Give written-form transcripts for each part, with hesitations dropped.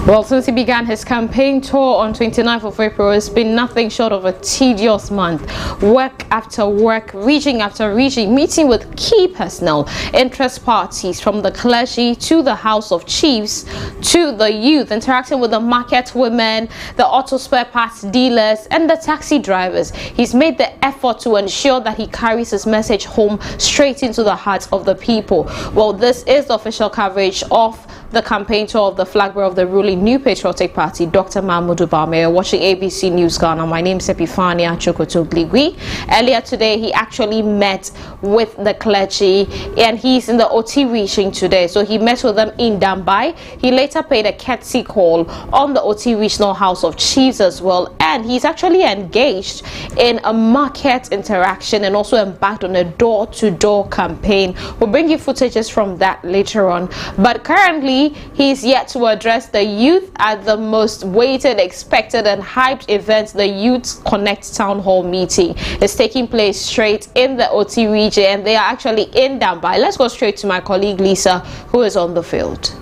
Well, since he began his campaign tour on 29th of April, it's been nothing short of a tedious month. Work after work, region after region, meeting with key personnel, interest parties from the clergy to the House of Chiefs to the youth, interacting with the market women, the auto spare parts dealers and the taxi drivers. He's made the effort to ensure that he carries his message home straight into the hearts of the people. Well, this is the official coverage of the campaign tour of the flag bearer of the ruling New Patriotic Party, Dr. Mahmoud Bawumia. Watching ABC News Ghana. My name is Epifania Chokotogligui. Earlier today, he actually met with the clergy, and he's in the OT region today. So he met with them in Dambai. He later paid a courtesy call on the OT Regional House of Chiefs as well, and he's actually engaged in a market interaction and also embarked on a door-to-door campaign. We'll bring you footages from that later on. But currently, he's yet to address the youth at the most waited, expected and hyped event, the Youth Connect Town Hall meeting. It's taking place straight in the OT region, and they are actually in Dambai. Let's go straight to my colleague Lisa, who is on the field.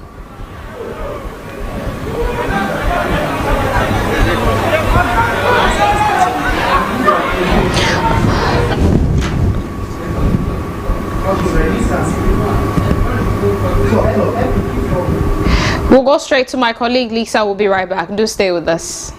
We'll go straight to my colleague Lisa. We'll be right back. Do stay with us.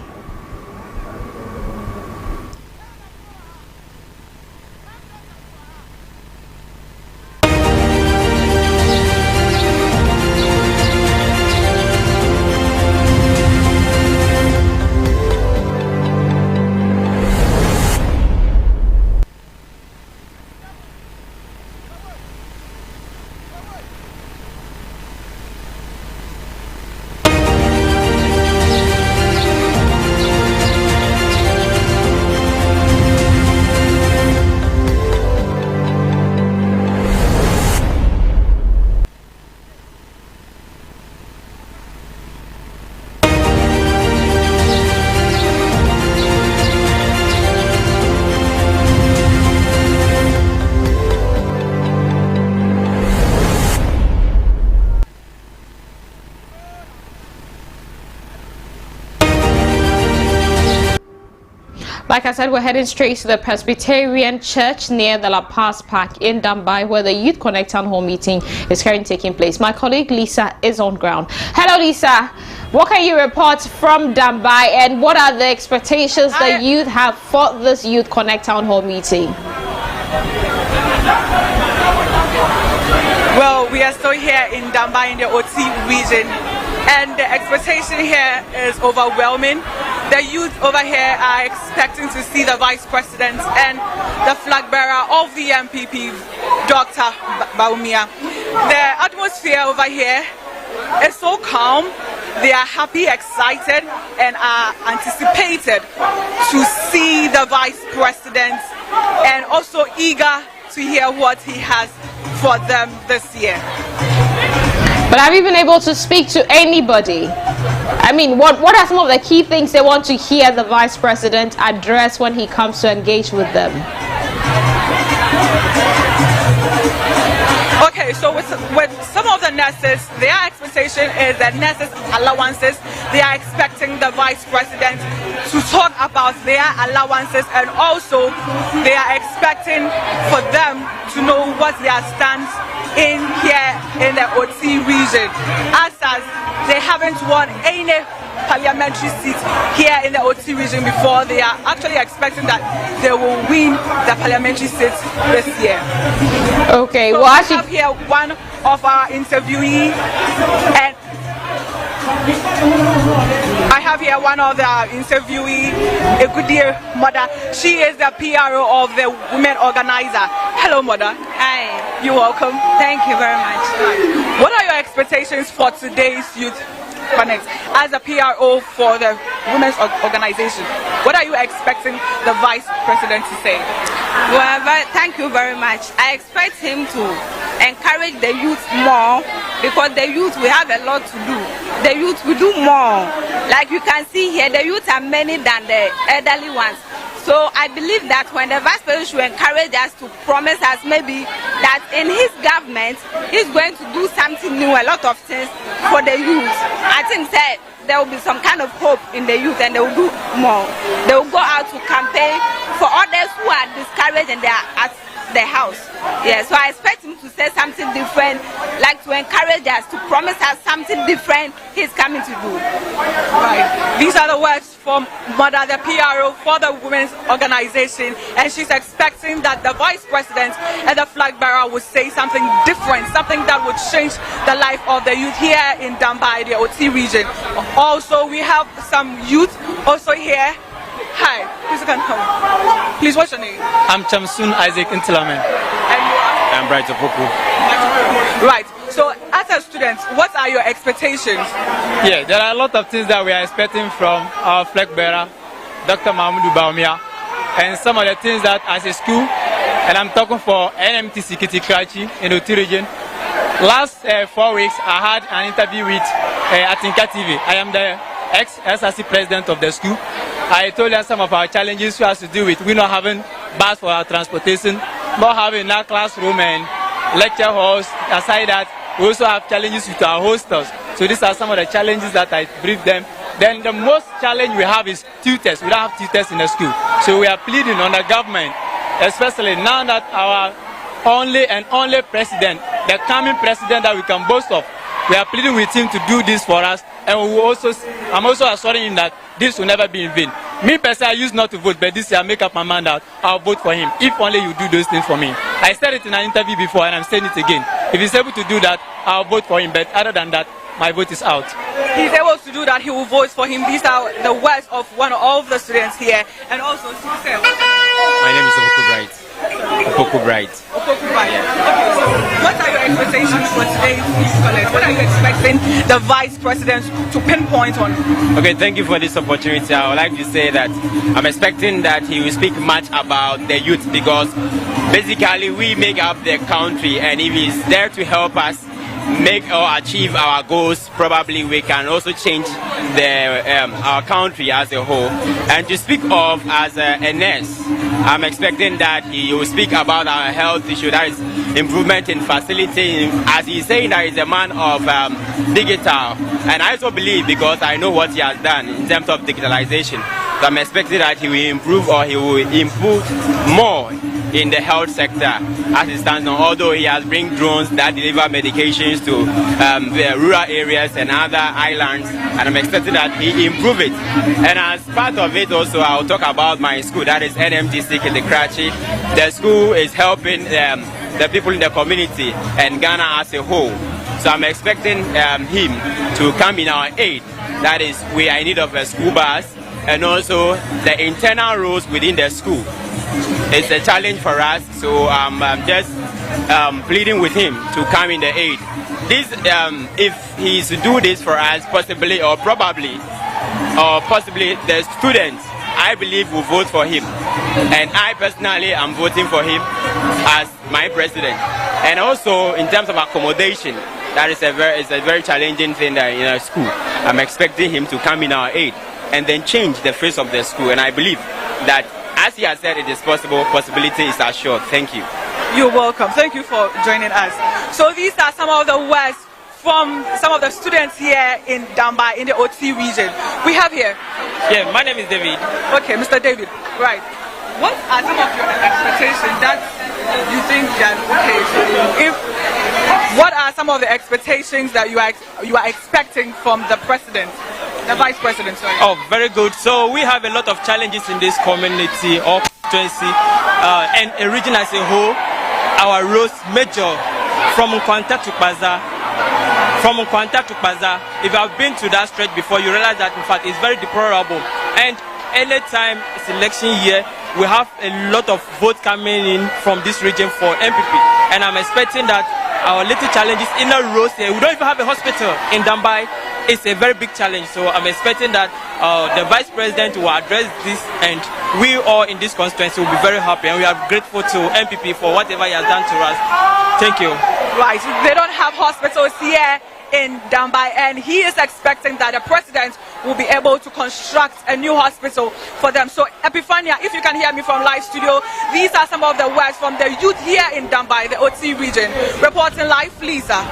Like I said, we're heading straight to the Presbyterian Church near the La Paz Park in Dambai, where the Youth Connect Town Hall meeting is currently taking place. My colleague Lisa is on ground. Hello, Lisa. What can you report from Dambai, and what are the expectations the youth have for this Youth Connect Town Hall meeting? Well, we are still here in Dambai in the OT region, and the expectation here is overwhelming. The youth over here are expecting to see the Vice President and the flag bearer of the Npp, Dr. Bawumia. The atmosphere over here is so calm. They are happy, excited, and are anticipated to see the Vice President, and also eager to hear what he has for them this year. But have you been able to speak to anybody? I mean, what are some of the key things they want to hear the Vice President address when he comes to engage with them? Okay, so with some of the nurses, their expectation is that nurses' allowances. They are expecting the Vice President to talk about their allowances, and also they are expecting for them to know what their stance in here in the OT region, as they haven't won any parliamentary seat here in the OT region before. They are actually expecting that they will win the parliamentary seat this year. Okay, so well, we have here one of our interviewees, and I have here one of the interviewees, a good dear mother. She is the PRO of the women organizer. Hello, mother. Hi. You're welcome. Thank you very much. What are your expectations for today's Youth Connect as a PRO for the women's organization? What are you expecting the Vice President to say? Well, thank you very much. I expect him to encourage the youth more, because the youth, we have a lot to do. The youth will do more. Like you can see here, the youth are many than the elderly ones. So I believe that when the Vice President should encourage us to promise us maybe that in his government, he's going to do something new, a lot of things for the youth. I think that there will be some kind of hope in the youth and they will do more. They will go out to campaign for others who are discouraged and they are at the house. Yeah, so I expect him to say something different, like to encourage us, to promise us something different he's coming to do. Right. These are the words from Mother, the PRO for the women's organization, and she's expecting that the vice president and the flag bearer would say something different, something that would change the life of the youth here in Dambai, the OT region. Also, we have some youth also here. Hi, please you can come. Please, what's your name? I'm Chamsun Isaac Intilamen. And you are? I'm Bright Opoku. Right. So, as a student, what are your expectations? Yeah, there are a lot of things that we are expecting from our flag bearer, Dr. Mahmoud Baumia, and some of the things that as a school, and I'm talking for NMTC Karachi in the OT region. Last 4 weeks, I had an interview with Atinka TV. I am the ex-SRC president of the school. I told them some of our challenges has to do with we not having bus for our transportation, not having our classroom and lecture halls. Aside that, we also have challenges with our hostels. So these are some of the challenges that I briefed them. Then the most challenge we have is tutors. We don't have tutors in the school. So we are pleading on the government, especially now that our only president, the coming president that we can boast of, we are pleading with him to do this for us, and I'm also assuring him that this will never be in vain. Me personally, I used not to vote, but this year I make up my mind that I'll vote for him if only you do those things for me. I said it in an interview before, and I'm saying it again. If he's able to do that, I'll vote for him. But other than that, my vote is out. He's able to do that, he will vote for him. These are the words of one of the students here, and also my name is Opoku Bright. Opoku Bright. Opoku Bright. Okay, so what are your expectations for today's Peace College? What are you expecting the vice president to pinpoint on? Okay, thank you for this opportunity. I would like to say that I'm expecting that he will speak much about the youth, because basically we make up the country, and if he's there to help us make or achieve our goals, probably we can also change our country as a whole. And to speak of as a nurse, I'm expecting that he will speak about our health issue, that is improvement in facility, as he's saying that he's a man of digital. And I also believe, because I know what he has done in terms of digitalization, so I'm expecting that he will improve, or he will improve more in the health sector as it stands now, although he has bring drones that deliver medications to the rural areas and other islands, and I'm expecting that he improve it. And as part of it also, I'll talk about my school, that is NMTC in the Karachi. The school is helping the people in the community and Ghana as a whole. So I'm expecting him to come in our aid. That is, we are in need of a school bus, and also the internal roads within the school. It's a challenge for us, so I'm just pleading with him to come in the aid. This, if he's to do this for us, possibly or probably, or possibly the students, I believe, will vote for him. And I personally am voting for him as my president. And also, in terms of accommodation, that is a very challenging thing that in our school. I'm expecting him to come in our aid and then change the face of the school. And I believe that, as he has said, it is possible. Possibility is assured. Thank you. You're welcome. Thank you for joining us. So these are some of the words from some of the students here in Dambai, in the OT region. We have here. Yeah, my name is David. Okay, Mr. David. Right. What are some of your expectations that you think that, okay, what are some of the expectations that you are expecting from the president? The vice president, sorry. Oh, very good. So we have a lot of challenges in this community or constituency and a region as a whole. Our roads major from Nkwanta to Baza. From Nkwanta to Baza, if you have been to that stretch before, you realize that in fact it's very deplorable. And anytime it's election year, we have a lot of votes coming in from this region for MPP. And I'm expecting that our little challenges in the roads here, we don't even have a hospital in Dambai. It's a very big challenge, so I'm expecting that the vice president will address this, and we all in this constituency will be very happy, and we are grateful to MPP for whatever he has done to us. Thank you. Right, they don't have hospitals here in Dambai, and he is expecting that the president will be able to construct a new hospital for them. So Epiphania, if you can hear me from live studio, these are some of the words from the youth here in Dambai, the OT region. Reporting live, Lisa.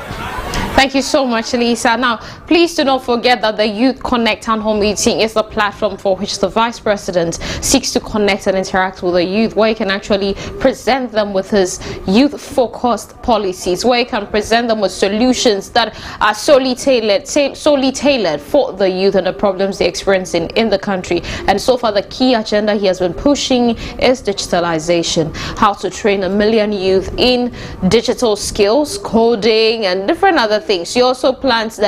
Thank you so much, Lisa. Now, please do not forget that the Youth Connect Town Hall meeting is the platform for which the Vice President seeks to connect and interact with the youth, where he can actually present them with his youth-focused policies, where he can present them with solutions that are solely tailored for the youth and the problems they're experiencing in the country. And so far, the key agenda he has been pushing is digitalization, how to train 1 million youth in digital skills, coding, and different other things. He also plans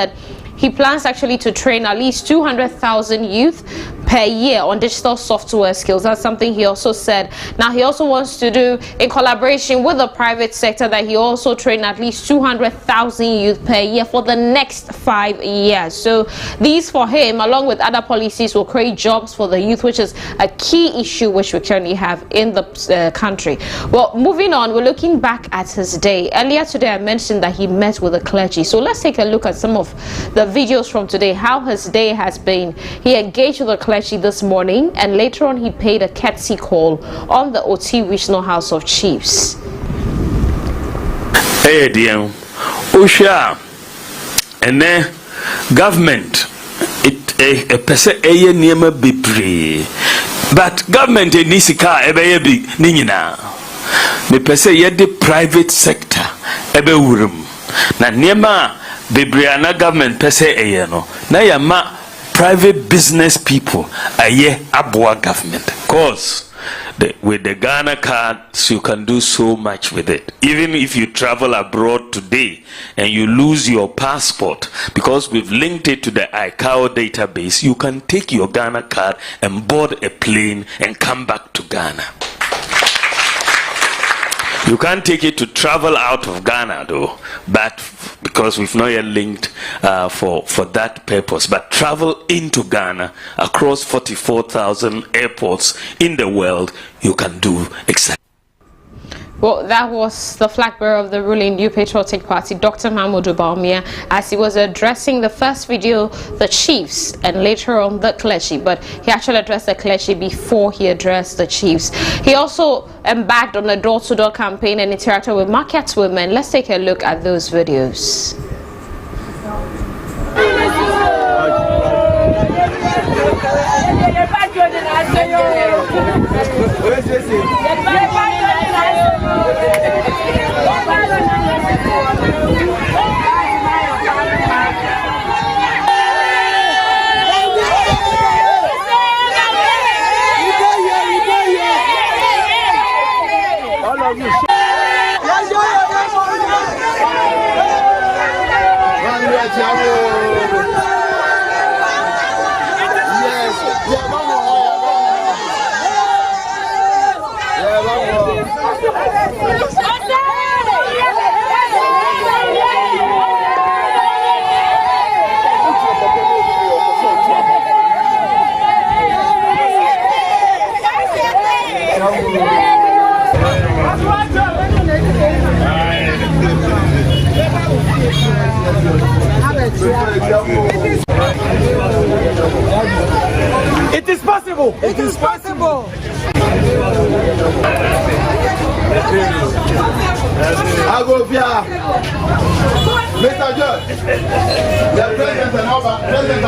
actually to train at least 200,000 youth per year on digital software skills. That's something he also said. Now, he also wants to do, in collaboration with the private sector, that he also train at least 200,000 youth per year for the next 5 years. So these, for him, along with other policies, will create jobs for the youth, which is a key issue which we currently have in the country. Well, moving on, we're looking back at his day. Earlier today, I mentioned that he met with the clergy. So let's take a look at some of the videos from today, how his day has been. He engaged with the clergy this morning, and later on he paid a courtesy call on the OT Regional House of Chiefs. Hey dear, Osha, and then government a person a name be but government in Nisika ebe big nina. Me person yet the private sector ebe urum na nema bebriana government person no na yama private business people aye abwa government cause with the Ghana cards you can do so much with it. Even if you travel abroad today and you lose your passport, because we've linked it to the ICAO database, you can take your Ghana card and board a plane and come back to Ghana. You can't take it to travel out of Ghana though, but because we've not yet linked for that purpose. But travel into Ghana across 44,000 airports in the world, you can do exactly. Well, that was the flag bearer of the ruling New Patriotic Party, Dr. Mahmoud Bawumia, as he was addressing the first video, the chiefs, and later on the clergy. But he actually addressed the clergy before he addressed the chiefs. He also embarked on a door-to-door campaign and interacted with market women. Let's take a look at those videos. It is possible. It is possible. I go via Mr. Judge. The president and all president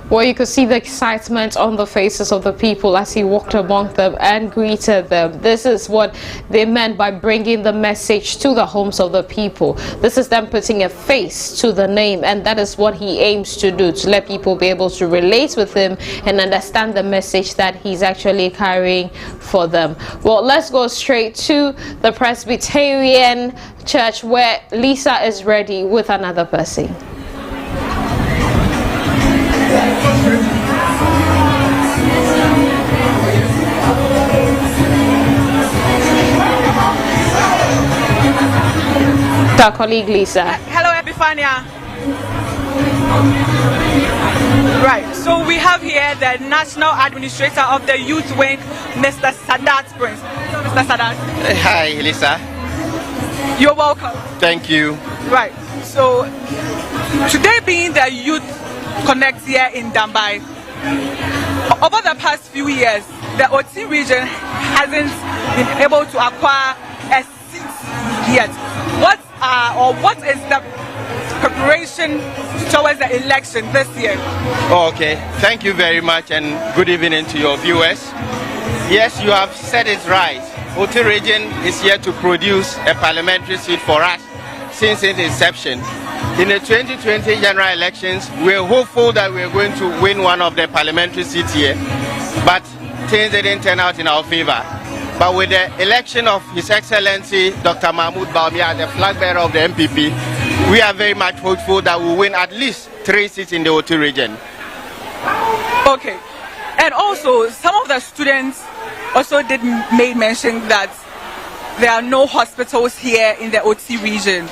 Well, you could see the excitement on the faces of the people as he walked among them and greeted them. This is what they meant by bringing the message to the homes of the people. This is them putting a face to the name, and that is what he aims to do, to let people be able to relate with him and understand the message that he's actually carrying for them. Well, let's go straight to the Presbyterian Church, where Lisa is ready with another person. Our colleague Lisa. Hello, Epiphania. Right, so we have here the National Administrator of the Youth Wing, Mr. Sadat Prince. Mr. Sadat. Hi, Lisa. You're welcome. Thank you. Right, so today being the Youth Connect here in Dambai, over the past few years, the OT region hasn't been able to acquire a seat yet. What is the preparation towards the election this year? Oh, okay, thank you very much, and good evening to your viewers. Yes, you have said it right. OT region is here to produce a parliamentary seat for us since its inception. In the 2020 general elections, we're hopeful that we're going to win one of the parliamentary seats here, but things didn't turn out in our favor. But with the election of His Excellency Dr. Mahmoud Bawumia, the flag bearer of the Npp, we are very much hopeful that we'll win at least 3 seats in the OT region. Okay, and also some of the students also did made mention that there are no hospitals here in the OT region,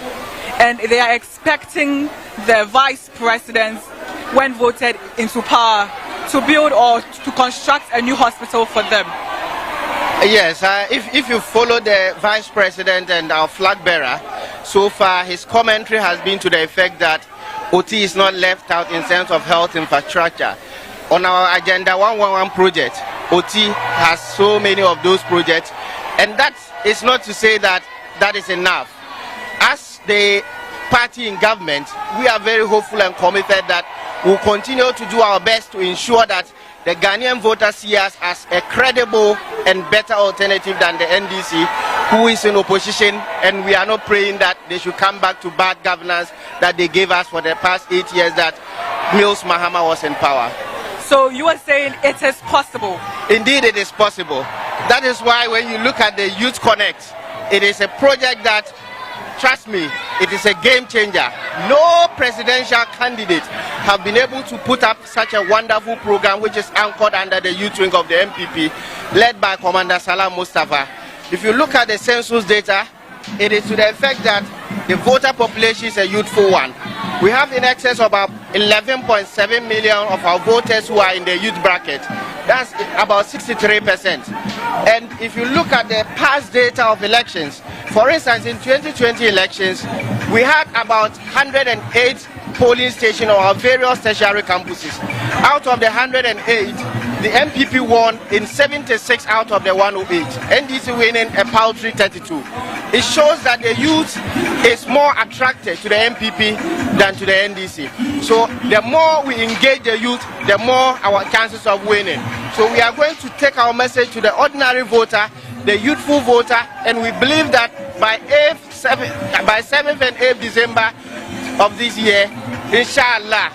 and they are expecting the vice president, when voted into power, to build or to construct a new hospital for them. Yes, if you follow the vice president and our flag bearer, so far his commentary has been to the effect that OT is not left out in terms of health infrastructure. On our Agenda 111 project, OT has so many of those projects, and that is not to say that that is enough. As the party in government, we are very hopeful and committed that we'll continue to do our best to ensure that the Ghanaian voters see us as a credible and better alternative than the NDC, who is in opposition, and we are not praying that they should come back to bad governance that they gave us for the past 8 years that Mills Mahama was in power. So you are saying it is possible? Indeed, it is possible. That is why when you look at the Youth Connect, it is a project that, trust me, it is a game changer. No presidential candidate have been able to put up such a wonderful program which is anchored under the youth wing of the Npp, led by Commander Salam Mustafa. If you look at the census data, it is to the effect that the voter population is a youthful one. We have in excess of about 11.7 million of our voters who are in the youth bracket. That's about 63%. And if you look at the past data of elections, for instance, in 2020 elections, we had about 108 polling stations on our various tertiary campuses. Out of the 108, the Npp won in 76 out of the 108. NDC winning a paltry 32. It shows that the youth is more attracted to the Npp than to the NDC. So the more we engage the youth, the more our chances of winning. So we are going to take our message to the ordinary voter, the youthful voter, and we believe that by 7th and 8th December of this year, inshallah,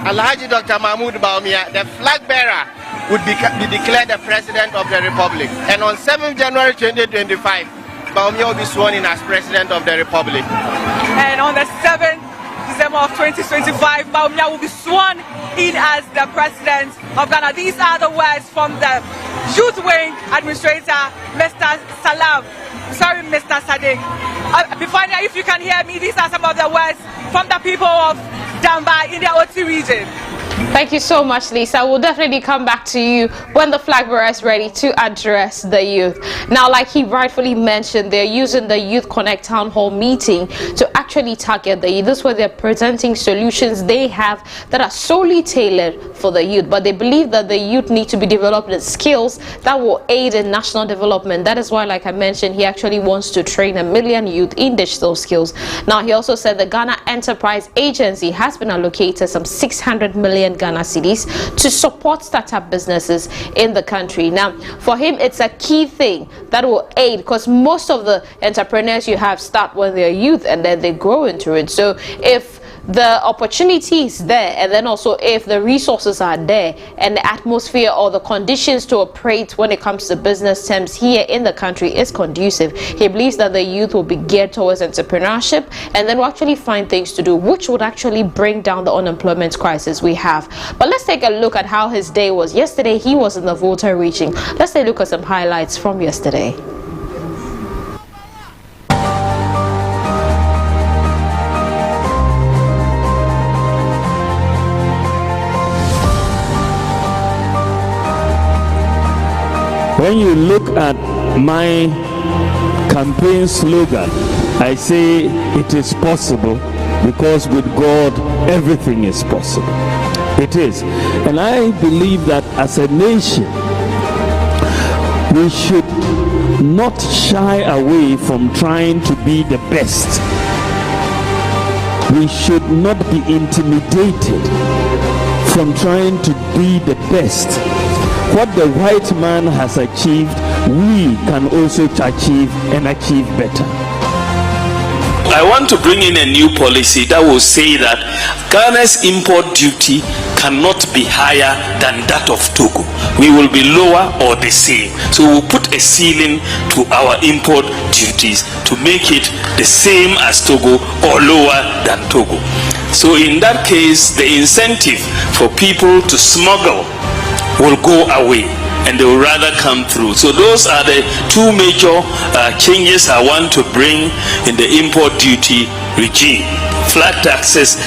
Alhaji Dr. Mahmoud Bawumia, the flag bearer, would be declared the President of the Republic. And on 7th January 2025, Bawumia will be sworn in as President of the Republic. And on the 7th December of 2025, Bawumia will be sworn in as the President of Ghana. These are the words from the Youth Wing Administrator, Mr. Sadiq. Bifania, if you can hear me, these are some of the words from the people of Dambai in the OT region. Thank you so much, Lisa. We'll definitely come back to you when the flag bearer is ready to address the youth. Now, like he rightfully mentioned, they're using the Youth Connect Town Hall meeting to actually target the youth. This is where they're presenting solutions they have that are solely tailored for the youth. But they believe that the youth need to be developed in skills that will aid in national development. That is why, like I mentioned, he actually wants to train 1 million youth in digital skills. Now, he also said the Ghana Enterprise Agency has been allocated some 600 million Ghana cedis to support startup businesses in the country. Now, for him, it's a key thing that will aid, because most of the entrepreneurs you have start when they're youth and then they grow into it. So if the opportunity is there, and then also if the resources are there and the atmosphere or the conditions to operate when it comes to business terms here in the country is conducive, he believes that the youth will be geared towards entrepreneurship and then will actually find things to do, which would actually bring down the unemployment crisis we have. But let's take a look at how his day was yesterday. He was in the voter reaching. Let's take a look at some highlights from yesterday. When you look at my campaign slogan, I say it is possible, because with God everything is possible. It is. And I believe that as a nation we should not shy away from trying to be the best. We should not be intimidated from trying to be the best. What the white man has achieved, we can also achieve and achieve better. I want to bring in a new policy that will say that Ghana's import duty cannot be higher than that of Togo. We will be lower or the same. So we'll put a ceiling to our import duties to make it the same as Togo or lower than Togo. So in that case, the incentive for people to smuggle will go away and they will rather come through. So those are the two major changes I want to bring in the import duty regime: flat taxes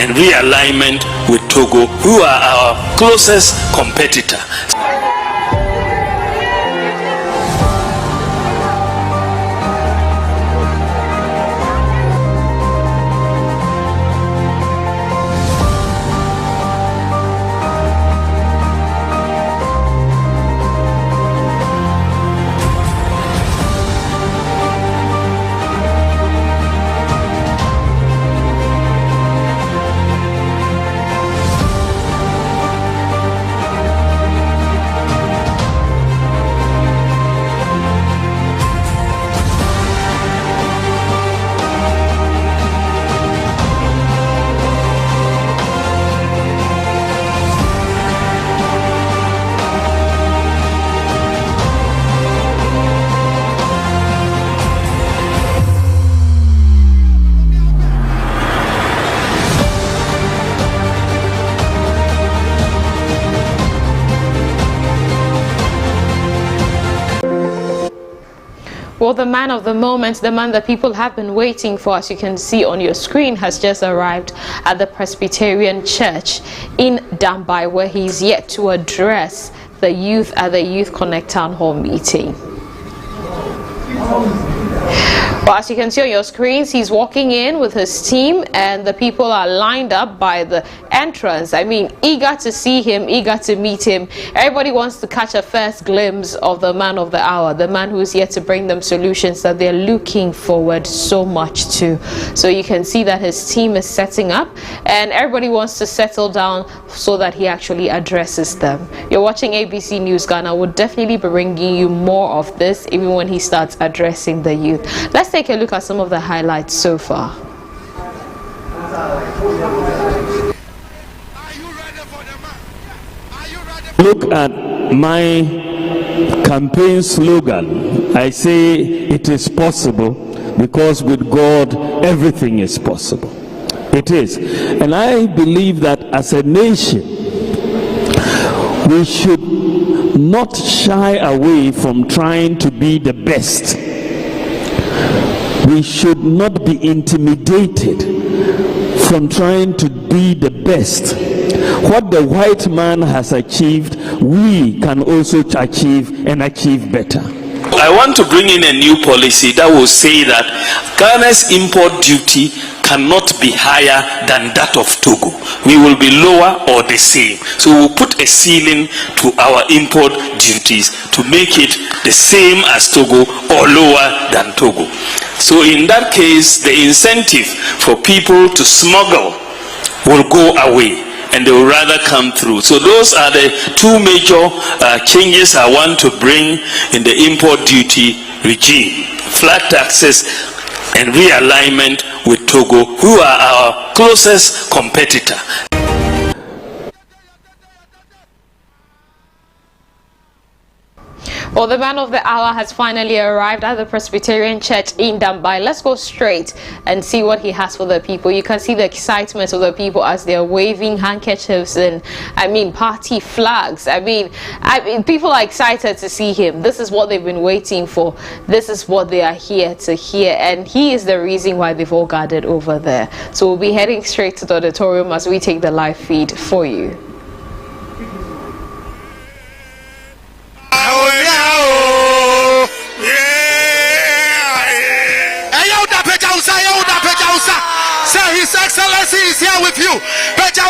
and realignment with Togo, who are our closest competitor. Well, the man of the moment, the man that people have been waiting for, as you can see on your screen, has just arrived at the Presbyterian Church in Dambai, where he's yet to address the youth at the Youth Connect Town Hall meeting. Well, as you can see on your screens, he's walking in with his team and the people are lined up by the entrance. I mean, eager to see him, eager to meet him. Everybody wants to catch a first glimpse of the man of the hour, the man who's here to bring them solutions that they're looking forward so much to. So you can see that his team is setting up and everybody wants to settle down so that he actually addresses them. You're watching ABC News Ghana. We'll definitely be bringing you more of this even when he starts addressing the youth. Let's take a look at some of the highlights so far. Look at my campaign slogan. I say it is possible, because with God everything is possible. It is. And I believe that as a nation we should not shy away from trying to be the best. We should not be intimidated from trying to be the best. what the white man has achieved, we can also achieve and achieve better. I want to bring in a new policy that will say that Ghana's import duty cannot be higher than that of Togo. We will be lower or the same. So we will put a ceiling to our import duties to make it the same as Togo or lower than Togo. So in that case, the incentive for people to smuggle will go away and they will rather come through. So those are the two major changes I want to bring in the import duty regime. Flat taxes and realignment with Togo, who are our closest competitor. Well, the man of the hour has finally arrived at the Presbyterian Church in Dambai. Let's go straight and see what he has for the people. You can see the excitement of the people as they're waving handkerchiefs and, party flags. People are excited to see him. This is what they've been waiting for. This is what they are here to hear. And he is the reason why they've all gathered over there. So we'll be heading straight to the auditorium as we take the live feed for you. His Excellency is here with you. Shall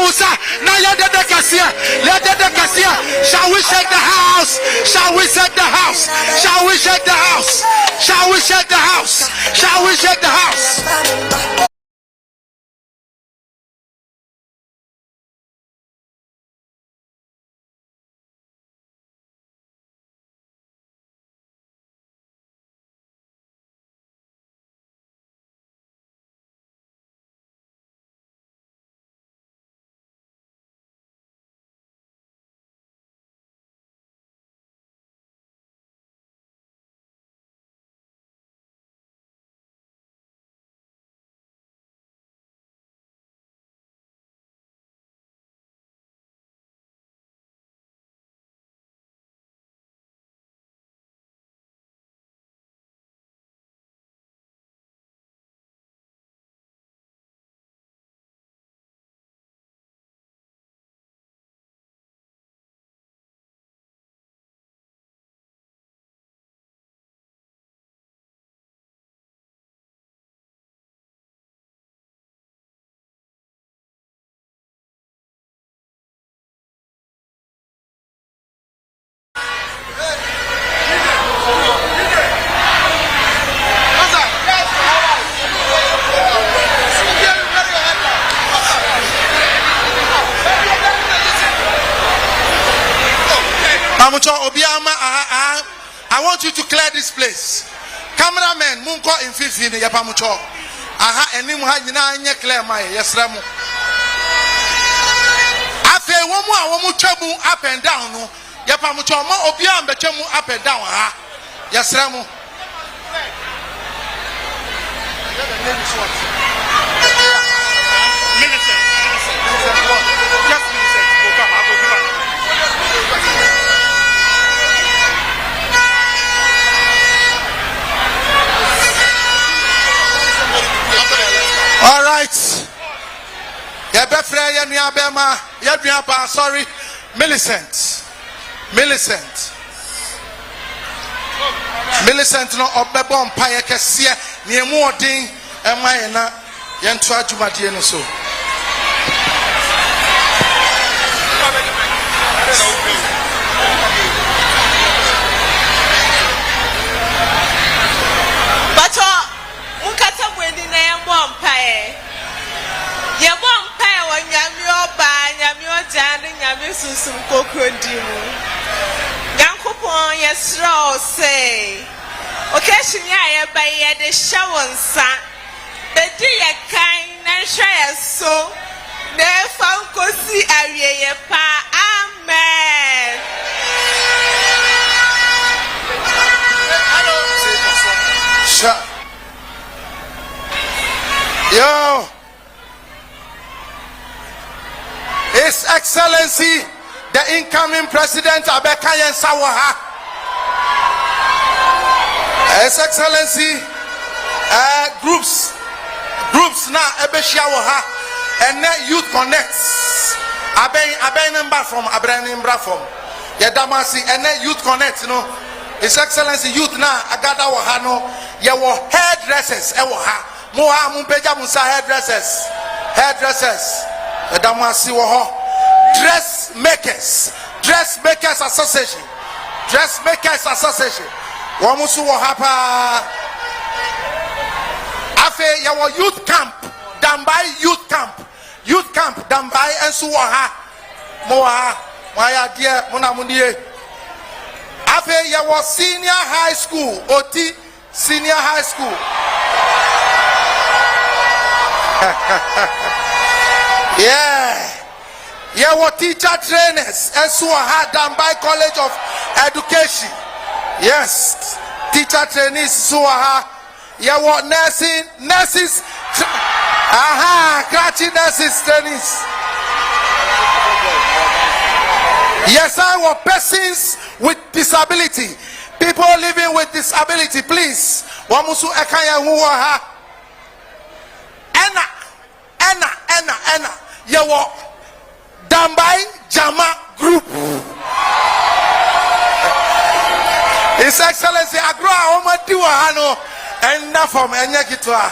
we shake the house? Shall we shake the house? Shall we shake the house? Shall we shake the house? Shall we shake the house? I want you to clear this place. Cameraman, Munko in 15 Yapamucho. Aha, and Nimuha clear my yesramu. After one tramu up and down, Yapamucho, Obiam, Bechemu up and down. Yesramu. All right. Sorry, Millicent. No obebon paye kese niemu odin emaye na yentu adwumadie no so. Susum Kokrodimu. Yankupon, yes, Rose say. Occasionally, I buy the shower, son. But dear kind and share so. Therefore, go see a pa. Amen. Sure. Yo. His Excellency, the incoming President Abekayen Sawaha. His Excellency, groups now Ebeshawaha and net Youth Connects. Aben number from Abraham from Yadamasi and Youth Connect, you know. His Excellency Youth now Agada Wahano, Yawa hairdressers, Ewaha, Moha Mumpeja Musa hairdressers, Yadamasi Waho, Dressmakers Association, Wamusu Wahapa, Afe Yawa Youth Camp, Dambai Youth Camp, Dambai and Suwaha, Moha, Maya dear Munamunie. Afe Yawa Senior High School, OT Senior High School. Yeah. Yawa teacher trainers, and Suwaha Dambai College of Education. Yes, teacher trainees, Suwaha. Yawa nurses. Krachi nurses trainees. Yes, I want persons with disability. People living with disability, please. Wamusu ekaya huwa. Ena. Yawa Dambai Jama Group. His Excellency Agroa Omadiwa Hano and Nafom and Yakitwa.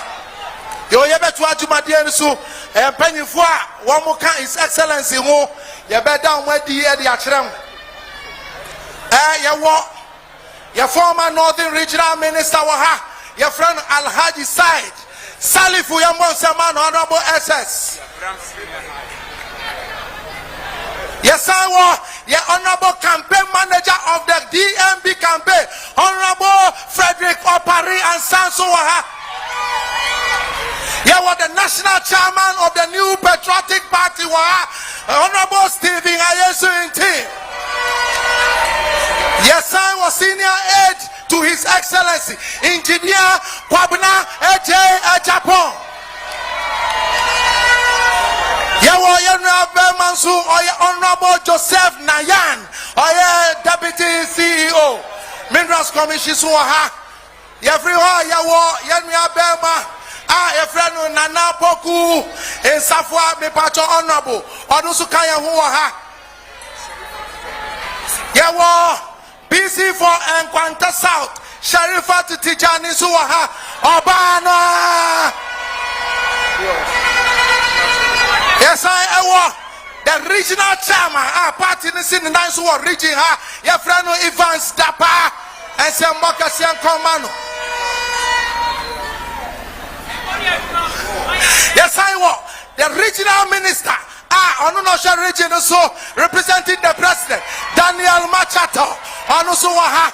Yo Yabetwa Jumadian so and Pennyfua, one more kind His Excellency Mo, Yabeda Wedi Edi Achram. Your former Northern Regional Minister Waha, your friend Alhaji Said, Salifu Yamon Saman, Honorable SS. Yes, I was your honorable campaign manager of the DMB campaign, Honorable Frederick Opari and Sansuaha. You were the national chairman of the New Patriotic Party, Honorable Stephen Ayesu in team. Yes, I was senior aide to His Excellency Engineer Kwabena Eje Ejapon. Honorable Joseph Nayan, Deputy CEO, Minerals Commission Suaha. Everywhere Yemia Bema, your friend Nana Poku, in Safwa, Mipacho Honorable, Odusukaya Huaha. Yawa BC for Enquanta South, Sherifa to Tijani Suaha, Obana. Yes, I the regional chairman, party in the nice war region, your friend Evans Dapa and some Mokasian Commando. Yes, I the regional minister, on the region, so representing the president, Daniel Machato, on Usuaha,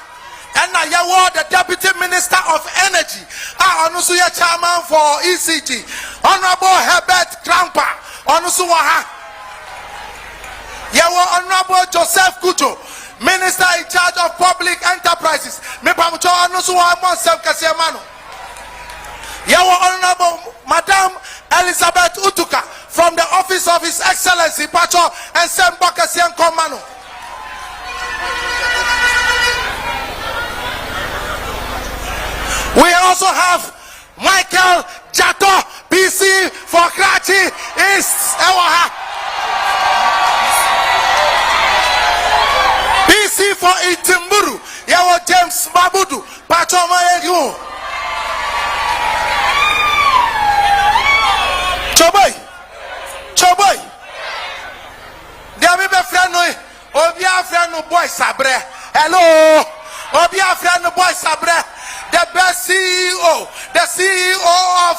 and I the deputy minister of energy, on Usuya chairman for ECG, Honorable Herbert Krampa, on Usuaha. Yawa Honorable Joseph Kuto, Minister in charge of public enterprises. Mipamucho Anusuwa Monsef Kasiamano. Yawa Honorable Madam Elizabeth Utuka from the office of His Excellency Pacho and Semba Kasiam Komano. We also have Michael Jato, PC for Krachi East Ewaha. PC for Itimburu, Yawa James Babudu, Patoma Egu. Choboy. There be friend no, Obia friend no boy Sabre. Hello, Obia friend no boy Sabre. The best CEO of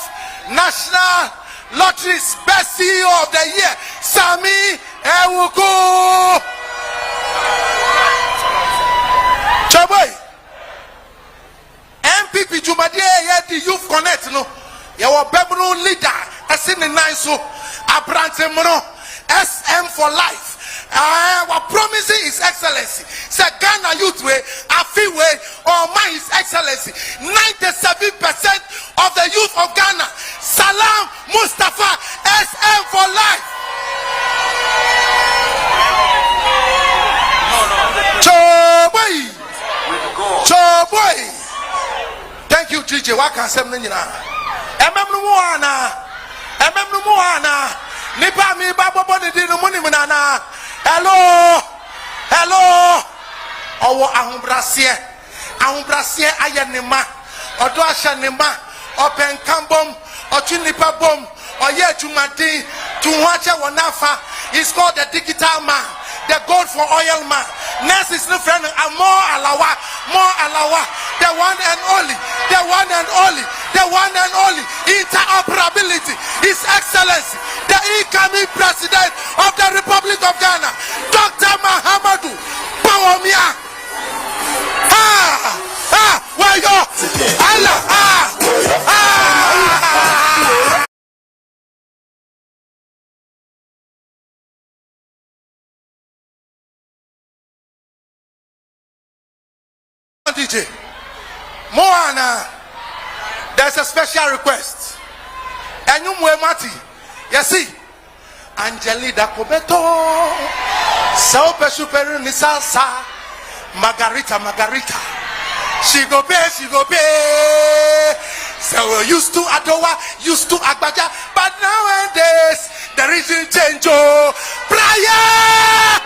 National Lotteries, best CEO of the year, Sami Ewuku. Choboy. MPP Jumadie the Youth Connect no. Yawa Bebru leader, as in the nine so Abrante Mono, SM for life. Our promising His Excellency. Say Ghana youth way, Afi way, or my His Excellency. 97% of the youth of Ghana. Salam Mustafa, SM for life. Choboy. Thank you, GJ. What can I say? Ememnu Moana. Nipa mi babo boni di no muni munana. Hello. Hello. Owo ahumbrasie ayenema odo ashanema open kambom ochinipa bom oye jumadi tuwache wonafa. He's called the digital man, the gold for oil man. Next is the friend more alawa, the one and only, interoperability, His Excellency, the incoming President of the Republic of Ghana, Dr. Mahamadou Bawumia. Where you? DJ Moana, there's a special request. And you Mati, you see, Angelida Cobeto, Super Nisasa, Margarita. She go pay. So we used to Adowa, used to Agbaja, but nowadays there is a change. Prayer.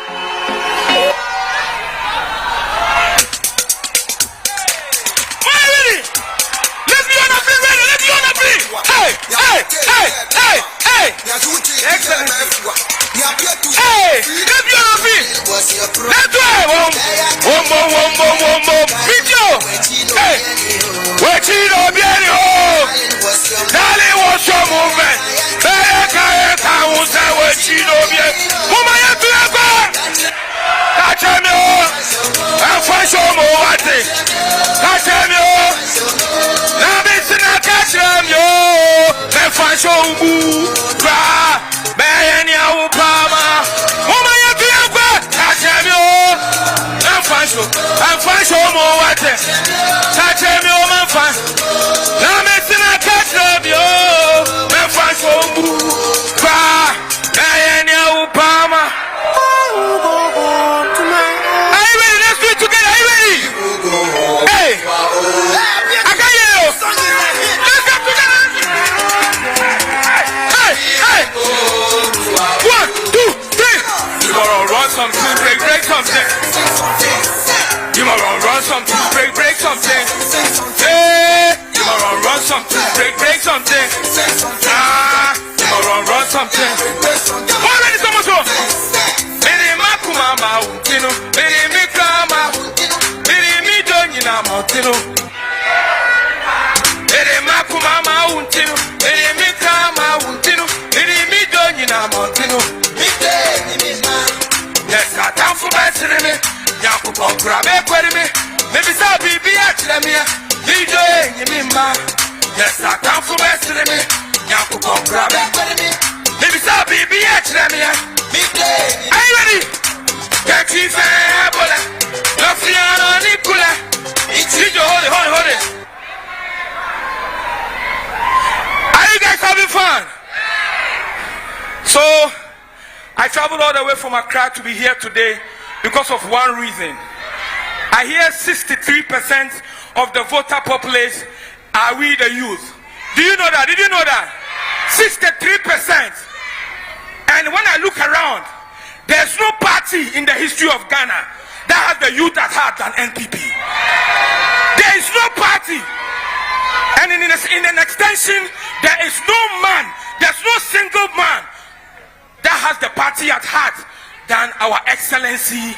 Hey! Excellent. Hey! Let me on feet. Let's do it. Video. Hey! Wait, you know, Bienio. Darling, what's your movement? I will say, what you know, Woman, you do it. Catch him, I'm for sure more. Catch him, now this is not catch him, Fashion bra, Bayania Upama, Woman, you be a bad Tachemio, I'm fashion more water. Tachemio, man, fan. Now, Missing a catch of you, and fashion bra, Bayania Upama. Are you ready? Let's do it together. Are you ready? Hey, I got you. Something, break something. You might run something, break something. Hey, you might run something, break something. Ah, you might run something. Already someone so. Many Makuma, Tino, many Mikrama, many Midonina Montino. Many Makuma, Tino, many Mikrama, Tino, many Midonina Montino. Yes, I can't forget me. Yakupo grab a query me. Maybe so be at me. Video in me. Yes, I can't forget me. Yakupo grab a query me. Maybe so be at me. Are you ready? Get you fair, Bola. Lofiano Nicola. It's you, hold it. Are you guys having fun? So, I traveled all the way from Accra to be here today because of one reason. I hear 63% of the voter populace are we the youth. Do you know that? Did you know that? 63%. And when I look around, there's no party in the history of Ghana that has the youth at heart than NPP. There is no party. And in an extension, there is no man, there's no single man that has the party at heart than our excellency,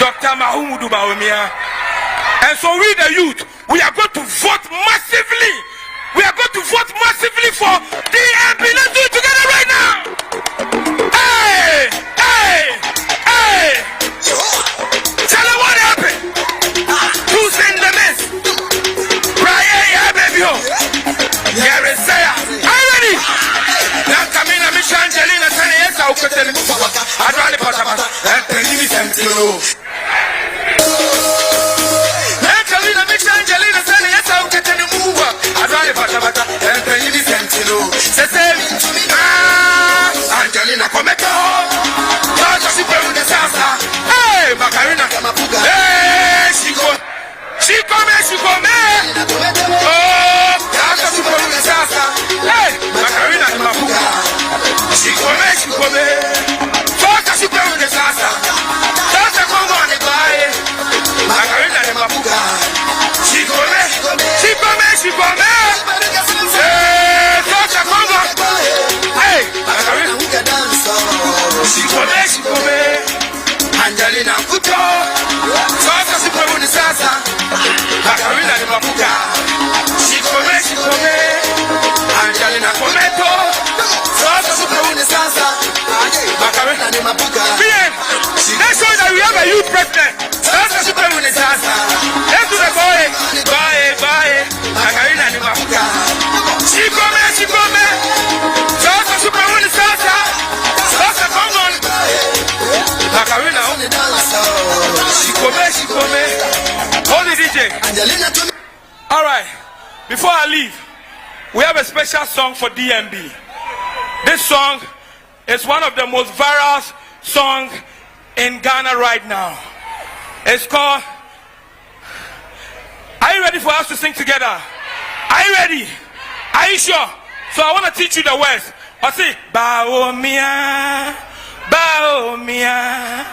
Dr. Mahamadou Bawumia. And so we the youth, we are going to vote massively. We are going to vote massively for DMP. Let's do it together right now. Hey! Tell them what happened. Who's in the mess? Brian, baby. Here is Saya. Are you ready? Now come in, Miss Angelina, Sunny, yes, I'll cut them. I'd rather put them and bring me some kilo. Angelina, Miss Angelina, Sunny, yes, I'll cut them. I'd rather put them and bring me some kilo. Angelina, come back home. Hey, Macarena. Hey, she come. Oh, hey, Macarena, All right, before I leave, we have a special song for DMB. This song is one of the most viral songs in Ghana right now. It's called, are you ready for us to sing together? Are you ready? Are you sure? So I want to teach you the words. I say, Baomia, Baomia,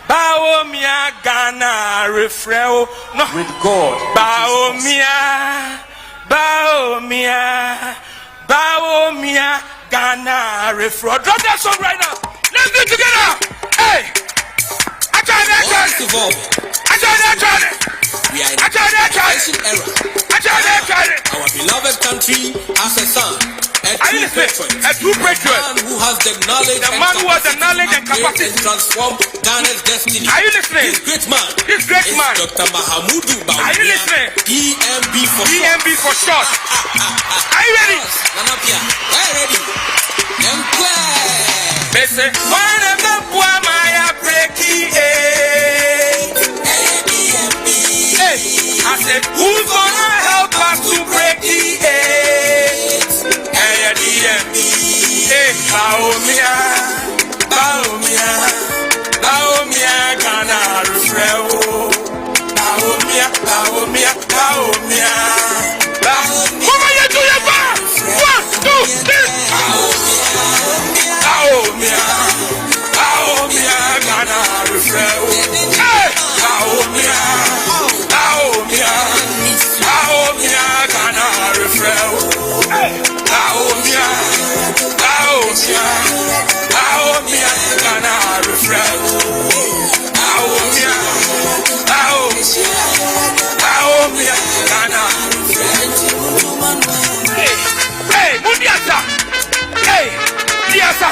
Baomia, Ghana, refrain. No. With God. Baomia, Baomia, Baomia, Ghana, refrain. Drop that song right now. Let's do it together. Hey, I tried it. Our beloved country has a son. A true patriot. Man who has the knowledge and capacity to transform Ghana's destiny. Are you listening? This great man. Dr. Mahamudu Bawumia. Are you listening? DMB for short. Are you ready? Nanapia, are you ready? Listen. One of the Buamaya breaky. I said, who's gonna help us to break the eggs? Hey, DMB. Hey, Baomia, Baomia, Baomia, Ghana, refrain. Baomia, Baomia, Baomia, Baomia. Come on, you do your part. 1, 2, 3. Baomia, Baomia, Ghana, refrain. Hey, Baomia. Baomia, Ghana, refrain. Baomia, Ghana, refrain. Baomia, Ghana. Hey, Mundiasa. Hey, Diasa.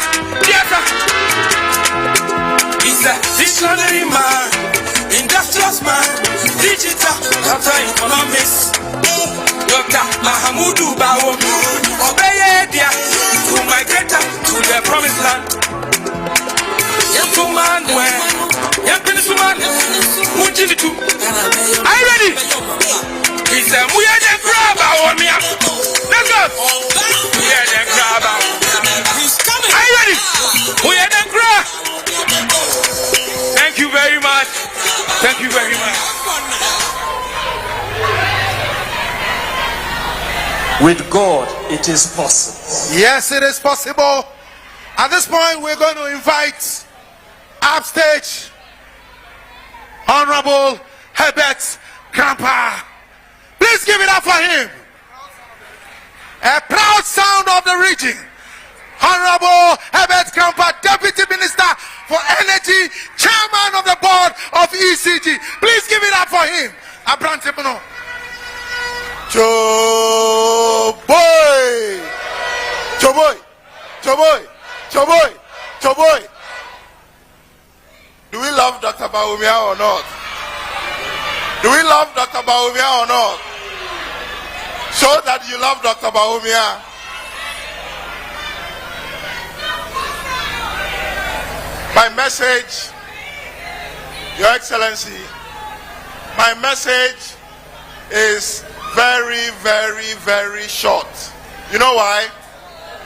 He's a visionary man, industrious man, digital data economics. Dr. Mahamudu Bawumia, Obeyedia, to migrate to the promised land. Are you ready? He said, we are the grab our Mia. Let's go. We are the grab our. Are you ready? We are the grab. Thank you very much. Thank you very much. With God, it is possible. Yes, it is possible. At this point, we're going to invite upstage Honorable Herbert Krampa. Please give it up for him. A proud sound of the region. Honorable Herbert Krampa, Deputy Minister for Energy, Chairman of the Board of ECG. Please give it up for him. Abrante Bono. Choboy. Do we love Dr. Bawumia or not? Do we love Dr. Bawumia or not? Show that you love Dr. Bawumia. My message, Your Excellency, my message is very, very, very short. You know why?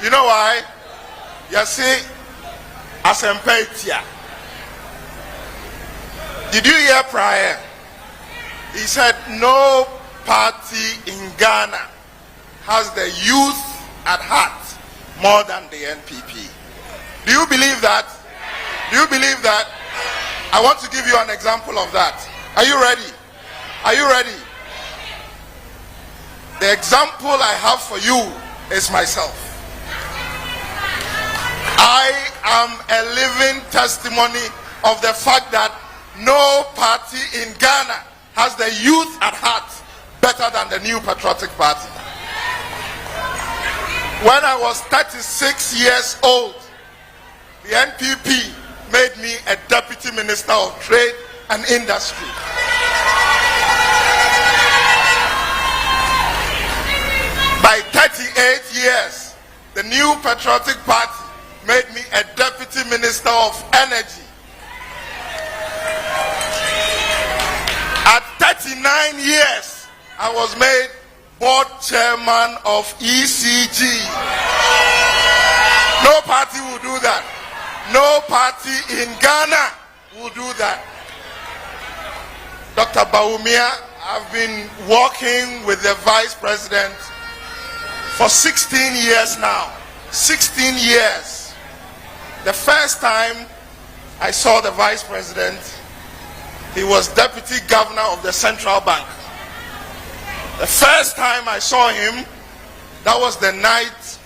You know why? You see, as Empetia. Did you hear prior? He said no party in Ghana has the youth at heart more than the NPP. Do you believe that? Do you believe that? I want to give you an example of that. Are you ready? Are you ready? The example I have for you is myself. I am a living testimony of the fact that no party in Ghana has the youth at heart better than the New Patriotic Party. When I was 36 years old, the NPP made me a Deputy Minister of Trade and Industry. By 38 years, the New Patriotic Party made me a Deputy Minister of Energy. At 39 years, I was made board chairman of ECG. No party will do that. No party in Ghana will do that. Dr. Bawumia, I've been working with the vice president for 16 years now. 16 years. The first time I saw the vice president, he was deputy governor of the central bank. The first time I saw him, that was the night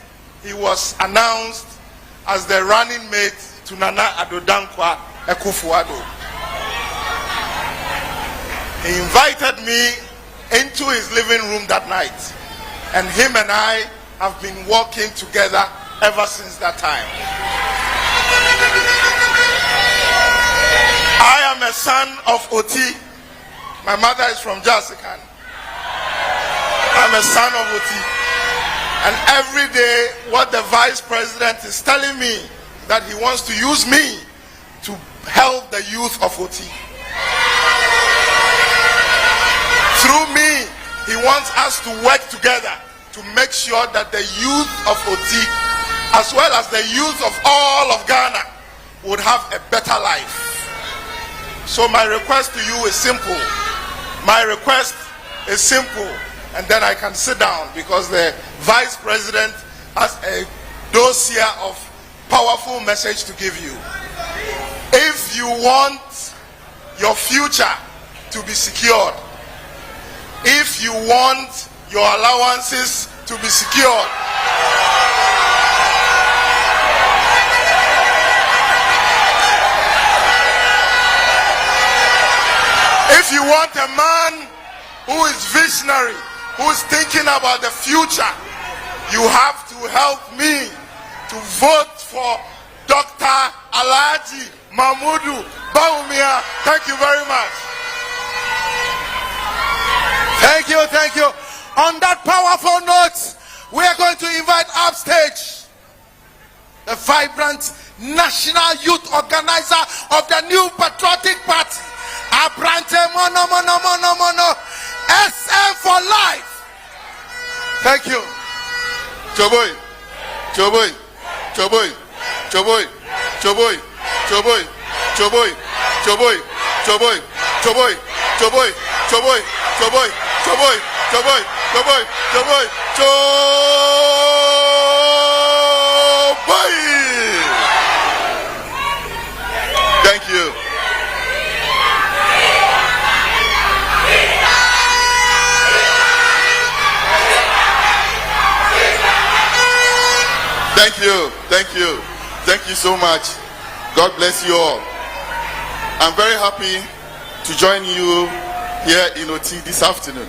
he was announced as the running mate to Nana Addo Dankwa Akufo-Addo. He invited me into his living room that night, and him and I have been working together ever since that time. I am a son of Oti. My mother is from Jasikan. I'm a son of Oti. And every day, what the vice president is telling me, that he wants to use me to help the youth of Oti. Through me, he wants us to work together to make sure that the youth of Oti, as well as the youth of all of Ghana, would have a better life. So my request to you is simple. My request is simple. And then I can sit down, because the vice president has a dossier of powerful message to give you. If you want your future to be secured, if you want your allowances to be secured, if you want a man who is visionary, who is thinking about the future, you have to help me to vote for Dr. Alhaji Mahmudu Bawumia. Thank you very much. Thank you, thank you. On that powerful note, we are going to invite upstage the vibrant national youth organizer of the New Patriotic Party, Abrante Mono Mono Mono Mono, SM for life. Thank you. Choboy, Choboy, Choboy, Choboy, Choboy, Choboy, Choboy, Choboy, Choboy, Choboy, Choboy, Choboy, Choboy, Choboy, Choboy, Choboy, Choboy, Choboy. Thank you. Thank you, thank you, thank you so much. God bless you all. I'm very happy to join you here in OT this afternoon.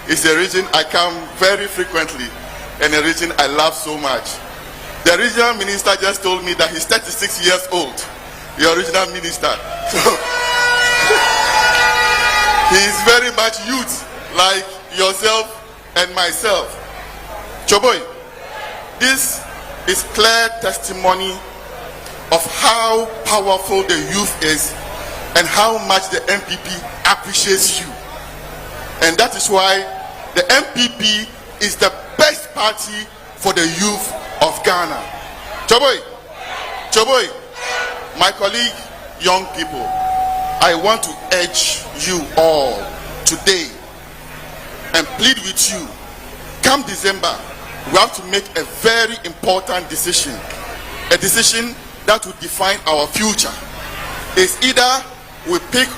It's a region I come very frequently and a region I love so much. The regional minister just told me that he's 36 years old, the original minister. So he's very much youth like yourself and myself. Choboy, this is clear testimony of how powerful the youth is and how much the MPP appreciates you. And that is why the MPP is the best party for the youth of Ghana. Choboy, Choboy, my colleague, young people, I want to urge you all today and plead with you. Come December, we have to make a very important decision, a decision that will define our future. It's either we pick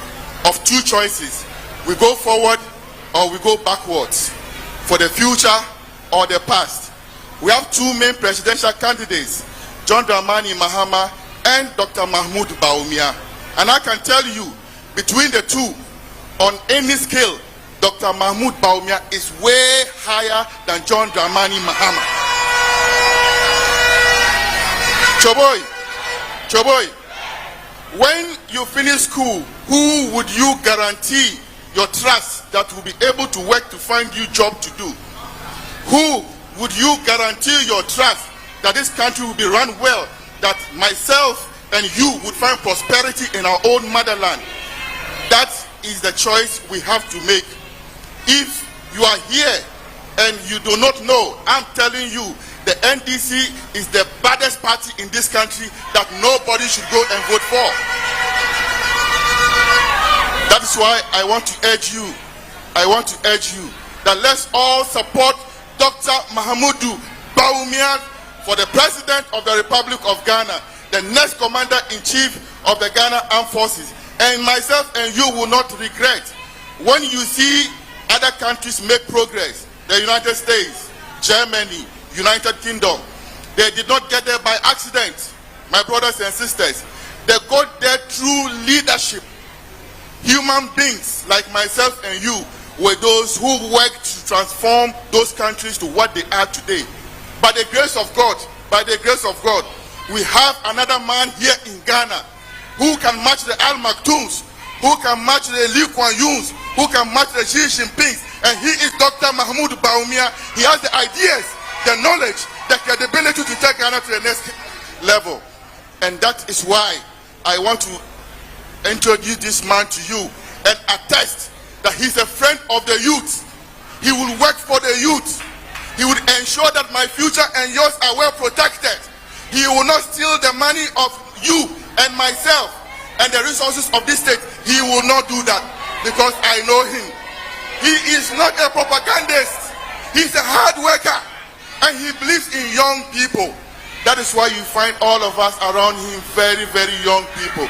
of two choices: we go forward or we go backwards, for the future or the past. We have two main presidential candidates, John Dramani Mahama and Dr. Mahmoud Bawumia. And I can tell you, between the two, on any scale, Dr. Mahmoud Bawumia is way higher than John Dramani Mahama. Choboy, Choboy, when you finish school, who would you guarantee your trust that will be able to work to find you job to do? Who would you guarantee your trust that this country will be run well, that myself and you would find prosperity in our own motherland? That is the choice we have to make. If you are here and you do not know, I'm telling you, the NDC is the baddest party in this country that nobody should go and vote for. That is why I want to urge you that let's all support Dr. Mahamudu Bawumia for the President of the Republic of Ghana, the next Commander-in-Chief of the Ghana Armed Forces. And myself and you will not regret when you see other countries make progress. The United States, Germany, United Kingdom, they did not get there by accident, my brothers and sisters. They got there through leadership. Human beings like myself and you were those who worked to transform those countries to what they are today. By the grace of God, we have another man here in Ghana who can match the Al Maktoums, who can match the Lee Kuan Yews, who can match the Xi Jinpings, and he is Dr. Mahamudu Bawumia. He has the ideas, the knowledge, the credibility to take Ghana to the next level. And that is why I want to introduce this man to you and attest that he's a friend of the youth. He will work for the youth. He will ensure that my future and yours are well protected. He will not steal the money of you and myself and the resources of this state. He will not do that because I know him. He is not a propagandist. He's a hard worker and he believes in young people. That is why you find all of us around him very, very young people.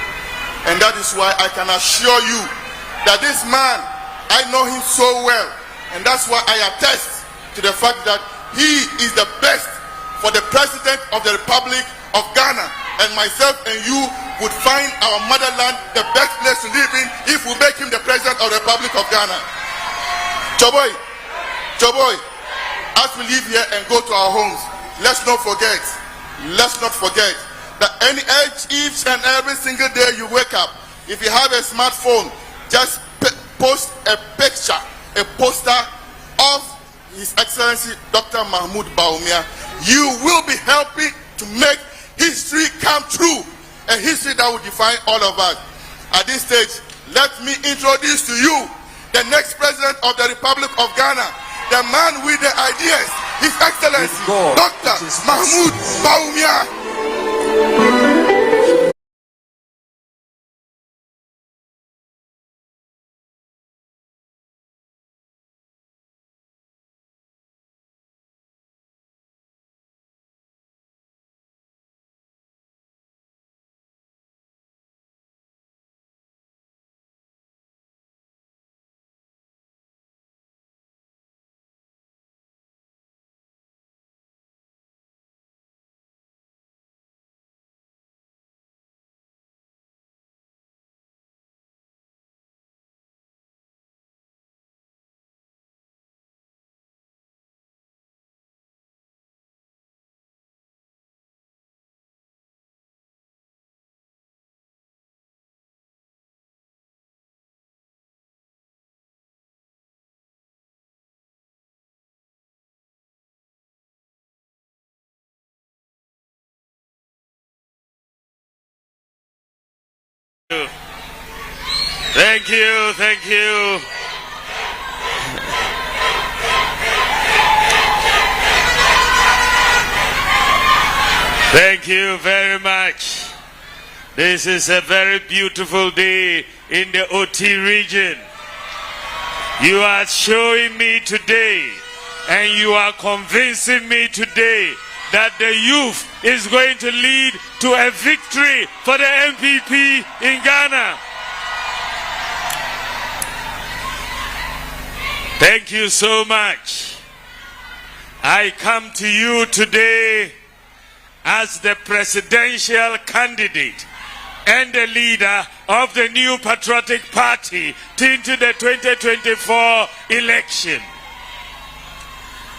And that is why I can assure you that this man, I know him so well. And that's why I attest to the fact that he is the best for the President of the Republic of Ghana. And myself and you would find our motherland the best place to live in if we make him the President of the Republic of Ghana. Choboy, as we leave here and go to our homes, let's not forget that each and every single day you wake up, if you have a smartphone, just post a picture, a poster of His Excellency Dr. Mahmoud Bawumia. You will be helping to make history come true, a history that will define all of us. At this stage, let me introduce to you the next President of the Republic of Ghana, the man with the ideas, His Excellency Dr. Mahmoud Bawumia. Thank you. Thank you very much. This is a very beautiful day in the OT region. You are showing me today and you are convincing me today that the youth is going to lead to a victory for the NPP in Ghana. Thank you so much. I come to you today as the presidential candidate and the leader of the new patriotic party into the 2024 election.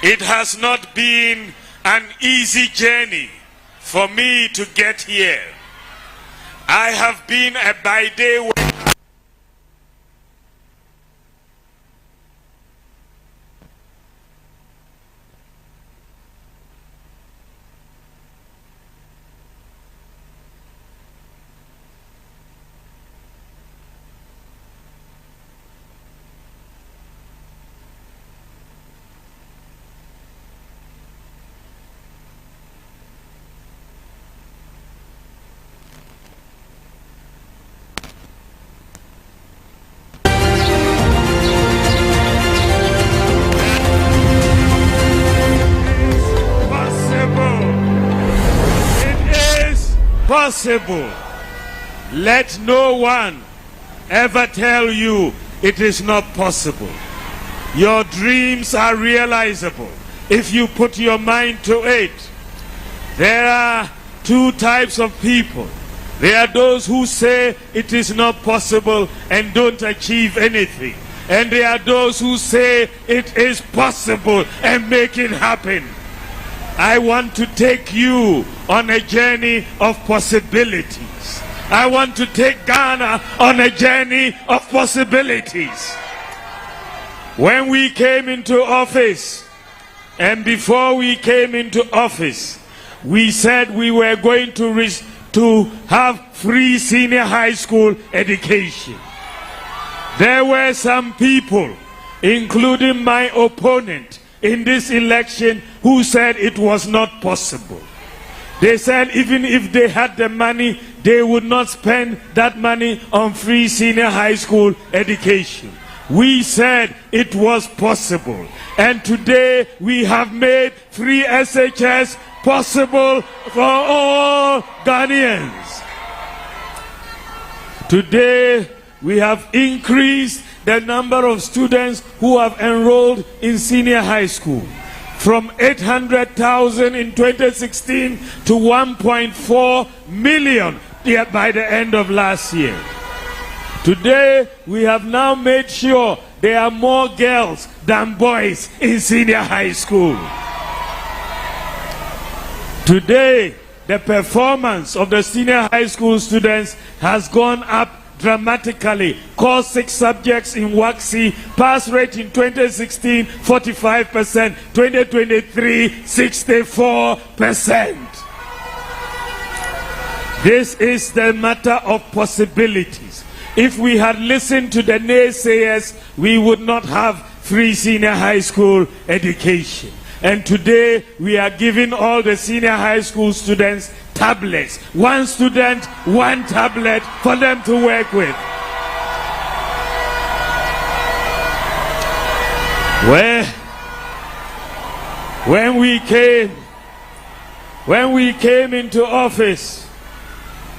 It has not been an easy journey for me to get here. I have been a by-day worker. possible. Let no one ever tell you it is not possible. Your dreams are realizable if you put your mind to it. There are two types of people. There are those who say it is not possible and don't achieve anything. And there are those who say it is possible and make it happen. I want to take you on a journey of possibilities. I want to take Ghana on a journey of possibilities. When we came into office, and before we came into office, we said we were going to have free senior high school education. There were some people, including my opponent in this election, who said it was not possible. They said even if they had the money, they would not spend that money on free senior high school education. We said it was possible. And today we have made free SHS possible for all Ghanaians. Today we have increased the number of students who have enrolled in senior high school from 800,000 in 2016 to 1.4 million by the end of last year. Today, we have now made sure there are more girls than boys in senior high school. Today, the performance of the senior high school students has gone up dramatically. Core 6 subjects in WACC, pass rate in 2016, 45%, 2023, 64%. This is the matter of possibilities. If we had listened to the naysayers, we would not have free senior high school education. And today, we are giving all the senior high school students tablets. One student, one tablet for them to work with. When we came into office,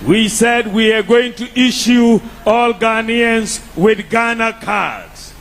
we said we are going to issue all Ghanaians with Ghana cards.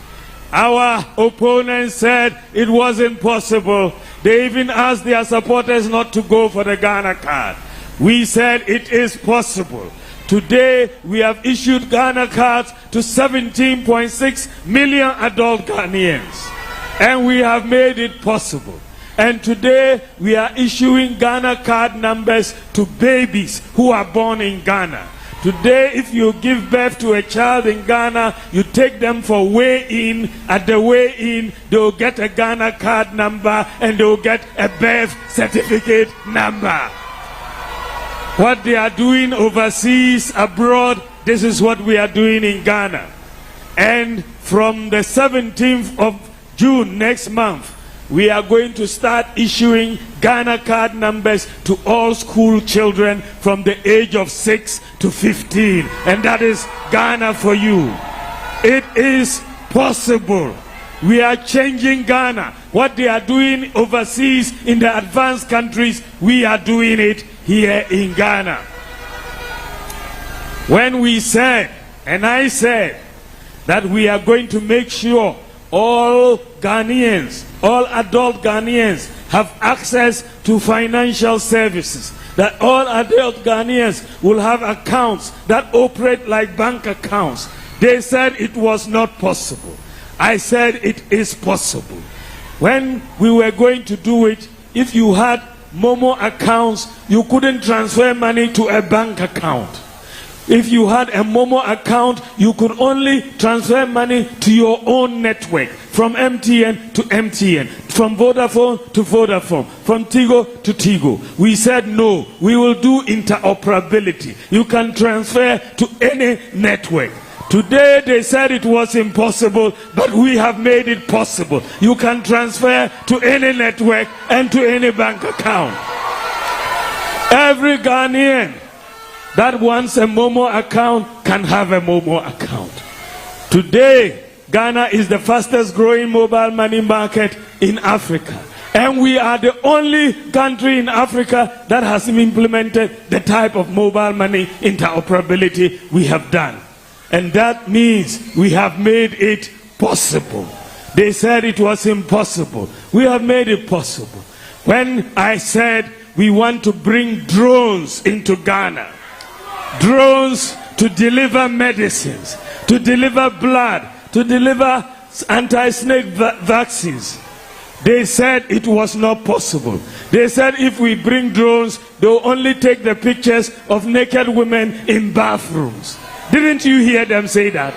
Our opponents said it wasn't possible. They even asked their supporters not to go for the Ghana card. We said it is possible. Today, we have issued Ghana cards to 17.6 million adult Ghanaians. And we have made it possible. And today, we are issuing Ghana card numbers to babies who are born in Ghana. Today, if you give birth to a child in Ghana, you take them for weigh-in. At the weigh-in, they will get a Ghana card number and they will get a birth certificate number. What they are doing overseas, abroad, this is what we are doing in Ghana. And from the 17th of June next month, we are going to start issuing Ghana card numbers to all school children from the age of 6 to 15. And that is Ghana for you. It is possible. We are changing Ghana. What they are doing overseas in the advanced countries, we are doing it here in Ghana. When we said, and I said, that we are going to make sure all Ghanaians, all adult Ghanaians have access to financial services, that all adult Ghanaians will have accounts that operate like bank accounts. They said it was not possible. I said it is possible. When we were going to do it, if you had Momo accounts, you couldn't transfer money to a bank account. If you had a Momo account, you could only transfer money to your own network, from MTN to MTN, from Vodafone to Vodafone, from Tigo to Tigo. We said no, we will do interoperability. You can transfer to any network. Today they said it was impossible, but we have made it possible. You can transfer to any network and to any bank account. Every Ghanaian that wants a Momo account can have a Momo account. Today, Ghana is the fastest growing mobile money market in Africa. And we are the only country in Africa that has implemented the type of mobile money interoperability we have done. And that means we have made it possible. They said it was impossible. We have made it possible. When I said we want to bring drones into Ghana, drones to deliver medicines, to deliver blood, to deliver anti-snake vaccines, they said it was not possible. They said if we bring drones, they'll only take the pictures of naked women in bathrooms. Didn't you hear them say that?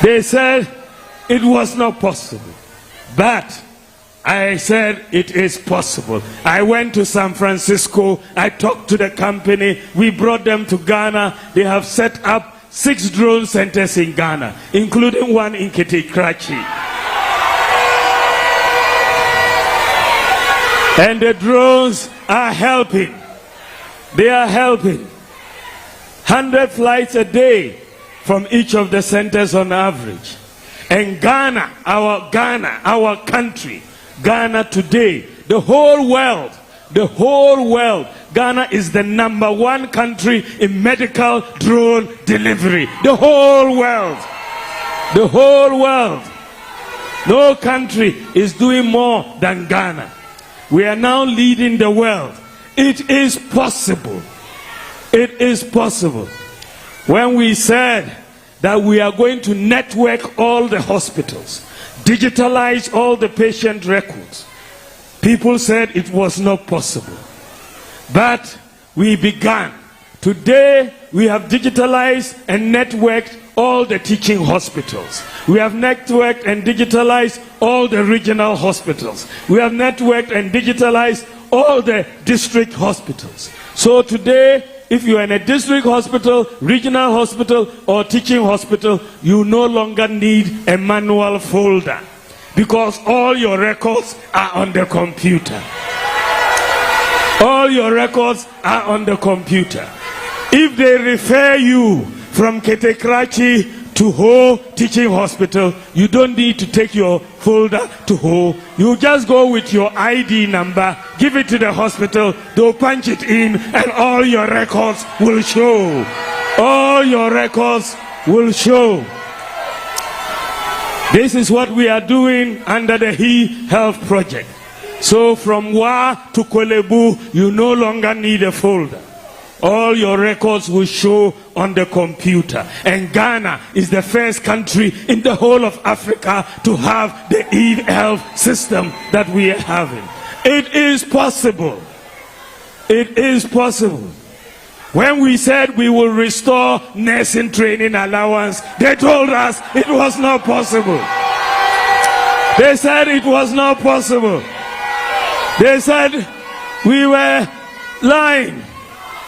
They said it was not possible. But I said it is possible. I went to San Francisco. I talked to the company. We brought them to Ghana. They have set up 6 drone centers in Ghana, including one in Karachi. And the drones are helping. They are helping. 100 flights a day from each of the centers on average. And Ghana, our country, Ghana today, the whole world, Ghana is the #1 country in medical drone delivery. The whole world. No country is doing more than Ghana. We are now leading the world. It is possible. It is possible. When we said that we are going to network all the hospitals, digitalize all the patient records, people said it was not possible. But we began. Today, we have digitalized and networked all the teaching hospitals. We have networked and digitalized all the regional hospitals. We have networked and digitalized all the district hospitals. So today, if you are in a district hospital, regional hospital, or teaching hospital, you no longer need a manual folder because all your records are on the computer. All your records are on the computer. If they refer you from Karachi to Ho Teaching Hospital, you don't need to take your folder to Ho. You just go with your ID number, give it to the hospital, they'll punch it in, and all your records will show. All your records will show. This is what we are doing under the He Health Project. So from Wa to Kolebu, you no longer need a folder. All your records will show on the computer. And Ghana is the first country in the whole of Africa to have the e-health system that we are having. It is possible. It is possible. When we said we will restore nursing training allowance, they told us it was not possible. They said it was not possible. They said we were lying.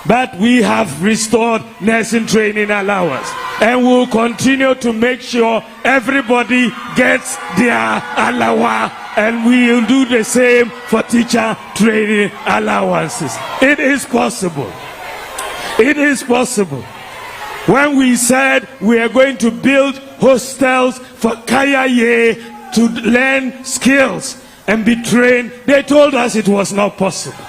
But we have restored nursing training allowance. And we'll continue to make sure everybody gets their allowance. And we will do the same for teacher training allowances. It is possible. It is possible. When we said we are going to build hostels for Kayaye to learn skills and be trained, they told us it was not possible.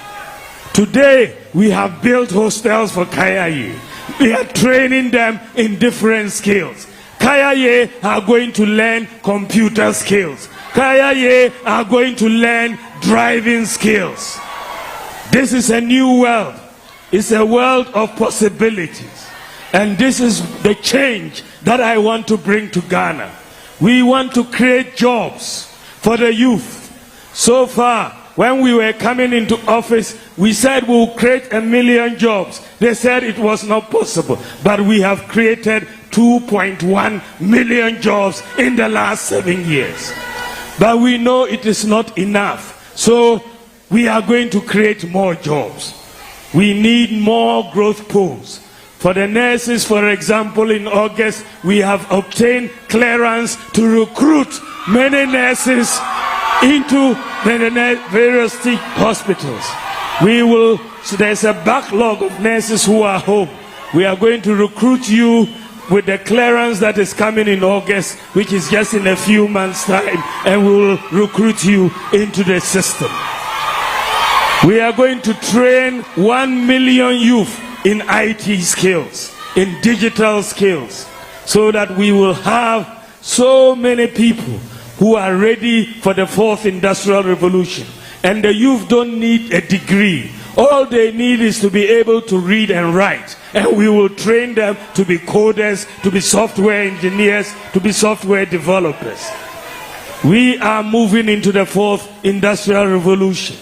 Today, we have built hostels for Kayaye. We are training them in different skills. Kayaye are going to learn computer skills. Kayaye are going to learn driving skills. This is a new world. It's a world of possibilities. And this is the change that I want to bring to Ghana. We want to create jobs for the youth. So far, when we were coming into office, we said we'll create 1 million jobs. They said it was not possible. But we have created 2.1 million jobs in the last 7 years. But we know it is not enough. So we are going to create more jobs. We need more growth pools. For the nurses, for example, in August, we have obtained clearance to recruit many nurses into the various hospitals. So there's a backlog of nurses who are home. We are going to recruit you with the clearance that is coming in August, which is just in a few months' time, and we will recruit you into the system. We are going to train 1 million youth in IT skills, in digital skills, so that we will have so many people who are ready for the 4th industrial revolution. And the youth don't need a degree. All they need is to be able to read and write. And we will train them to be coders, to be software engineers, to be software developers. We are moving into the 4th industrial revolution.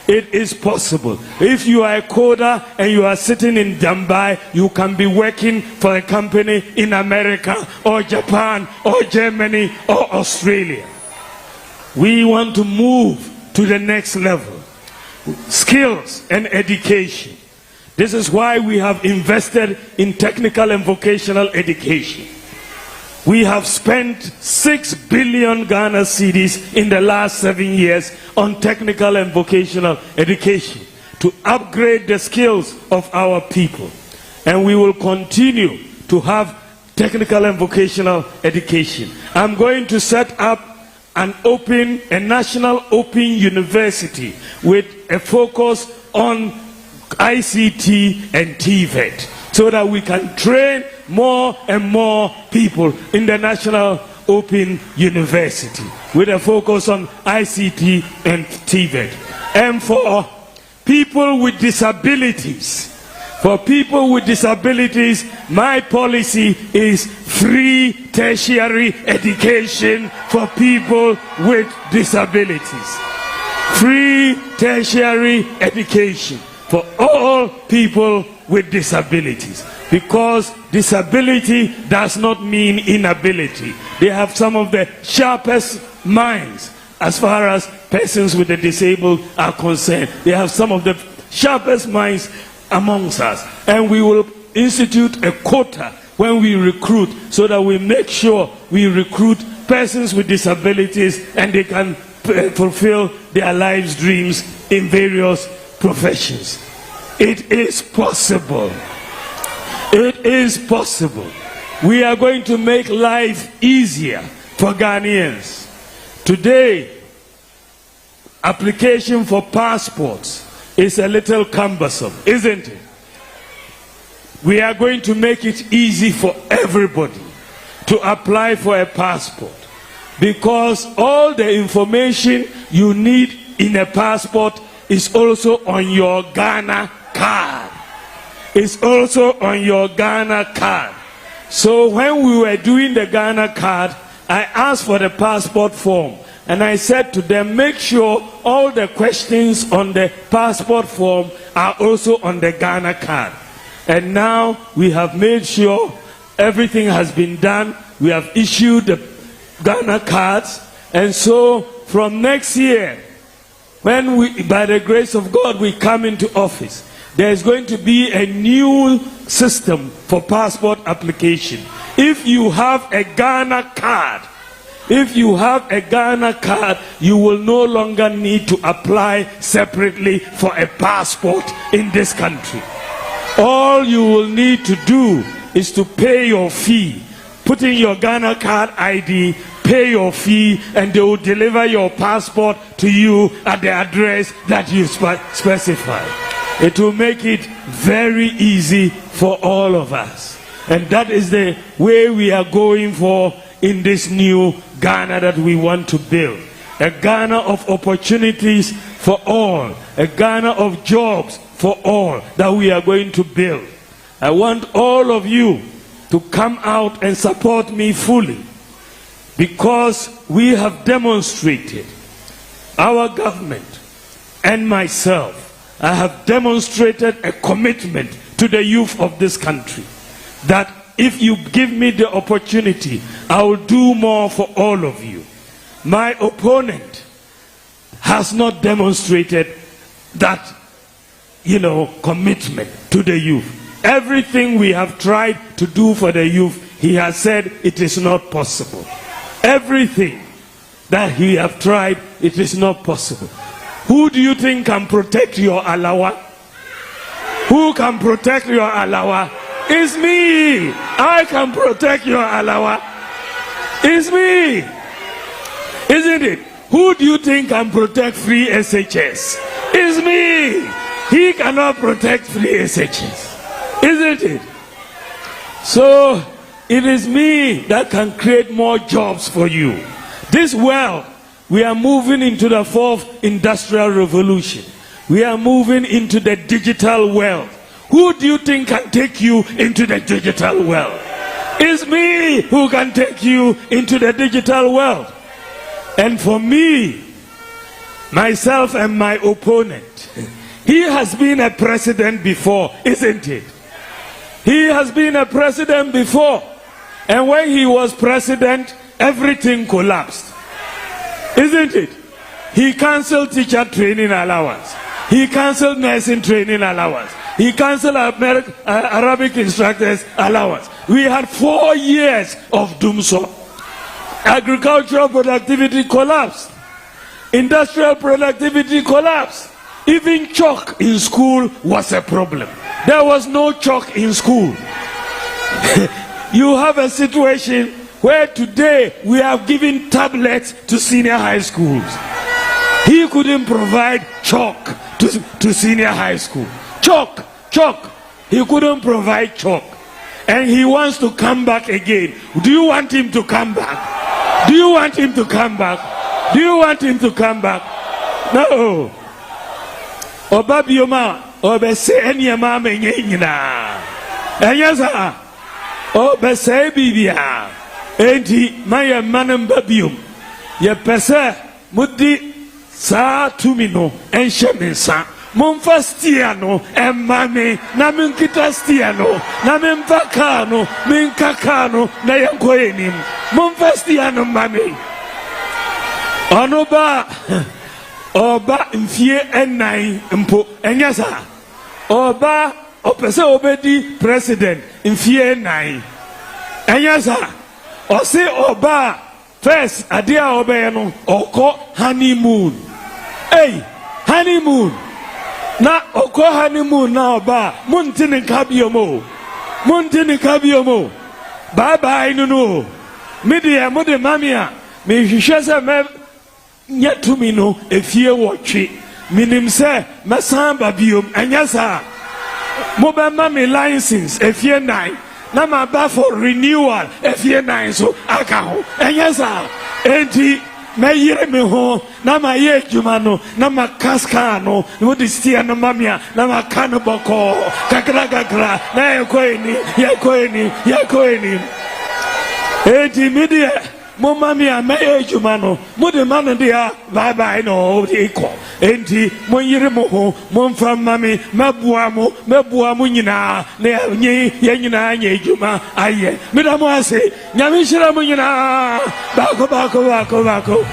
It is possible. If you are a coder and you are sitting in Dambai, you can be working for a company in America or Japan or Germany or Australia. We want to move to the next level. Skills and education. This is why we have invested in technical and vocational education. We have spent 6 billion Ghana cedis in the last 7 years on technical and vocational education to upgrade the skills of our people. And we will continue to have technical and vocational education. I'm going to set up a national open university with a focus on ICT and TVET, so that we can train more and more people in the National Open University with a focus on ICT and TVET. And for people with disabilities, my policy is free tertiary education for people with disabilities. Free tertiary education for all people with disabilities, because disability does not mean inability. They have some of the sharpest minds as far as persons with the disabled are concerned. They have some of the sharpest minds amongst us, and we will institute a quota when we recruit, so that we make sure we recruit persons with disabilities and they can fulfill their lives' dreams in various professions. It is possible. It is possible. We are going to make life easier for Ghanaians. Today, application for passports is a little cumbersome, isn't it? We are going to make it easy for everybody to apply for a passport, because all the information you need in a passport is also on your Ghana card. It's also on your Ghana card. So when we were doing the Ghana card, I asked for the passport form, and I said to them, make sure all the questions on the passport form are also on the Ghana card. And now we have made sure everything has been done. We have issued the Ghana cards, and so from next year, when we, by the grace of God, we come into office, there is going to be a new system for passport application. If you have a Ghana card, you will no longer need to apply separately for a passport in this country. All you will need to do is to pay your fee, put in your Ghana card ID, pay your fee, and they will deliver your passport to you at the address that you specify. It will make it very easy for all of us. And that is the way we are going for in this new Ghana that we want to build. A Ghana of opportunities for all. A Ghana of jobs for all that we are going to build. I want all of you to come out and support me fully, because we have demonstrated, our government and myself, I have demonstrated a commitment to the youth of this country, that if you give me the opportunity, I will do more for all of you. My opponent has not demonstrated that, commitment to the youth. Everything we have tried to do for the youth, he has said it is not possible. Everything that he have tried, it is not possible. Who do you think can protect your alawa? Who can protect your alawa? It's me. I can protect your alawa. It's me. Isn't it? Who do you think can protect free SHS? It's me. He cannot protect free SHS. Isn't it? So it is me that can create more jobs for you. This world, we are moving into the 4th industrial revolution. We are moving into the digital world. Who do you think can take you into the digital world? It's me who can take you into the digital world. And for me, myself and my opponent, he has been a president before, isn't it? He has been a president before. And when he was president, everything collapsed. Isn't it? He cancelled teacher training allowance. He cancelled nursing training allowance. He cancelled Arabic instructors allowance. We had 4 years of doomsday. Agricultural productivity collapsed. Industrial productivity collapsed. Even chalk in school was a problem. There was no chalk in school. You have a situation where today we have given tablets to senior high schools. He couldn't provide chalk to senior high school. Chalk. He couldn't provide chalk. And he wants to come back again. Do you want him to come back? Do you want him to come back? Do you want him to come back? No. Obabioma, obese enyama menyina. Enyasa. Obese bibia. Enti maya manam babium. Ye pese mudi sa tumino enshemisa. Mumfa stiano emame na minkita stiano na mimpakano minkakano na yankoenim. Mumfa stiano mame. Oba mfie enai mpo enyasa. Oba opese obedi president mfie enai. Enyasa. Ose oba first adia obe no oko honeymoon. Hey, honeymoon. Na oko honeymoon na oba muntini kabiomo. Muntini kabiomo. Bye bye no. Media mode mamia. Me hwehwese me nyatumi no efie wotwe. Minim se mesamba biom anyasa. Mo be mami license efie 9. Na ma ba for renewal efie 9 so aka ho. Anyasa. Enti me yire me ho na ma ye adwuma no na ma kaska no wo de stia na mamia na ma kan boko kakra na ye koeni enti media mo mamia me adwuma no mo de man dia bye bye no de ko enti mo yire mo ho mo mfa mami mabua mo nyina na ye nyina anya adwuma aye me da mo ase nyame hira mo nyina bako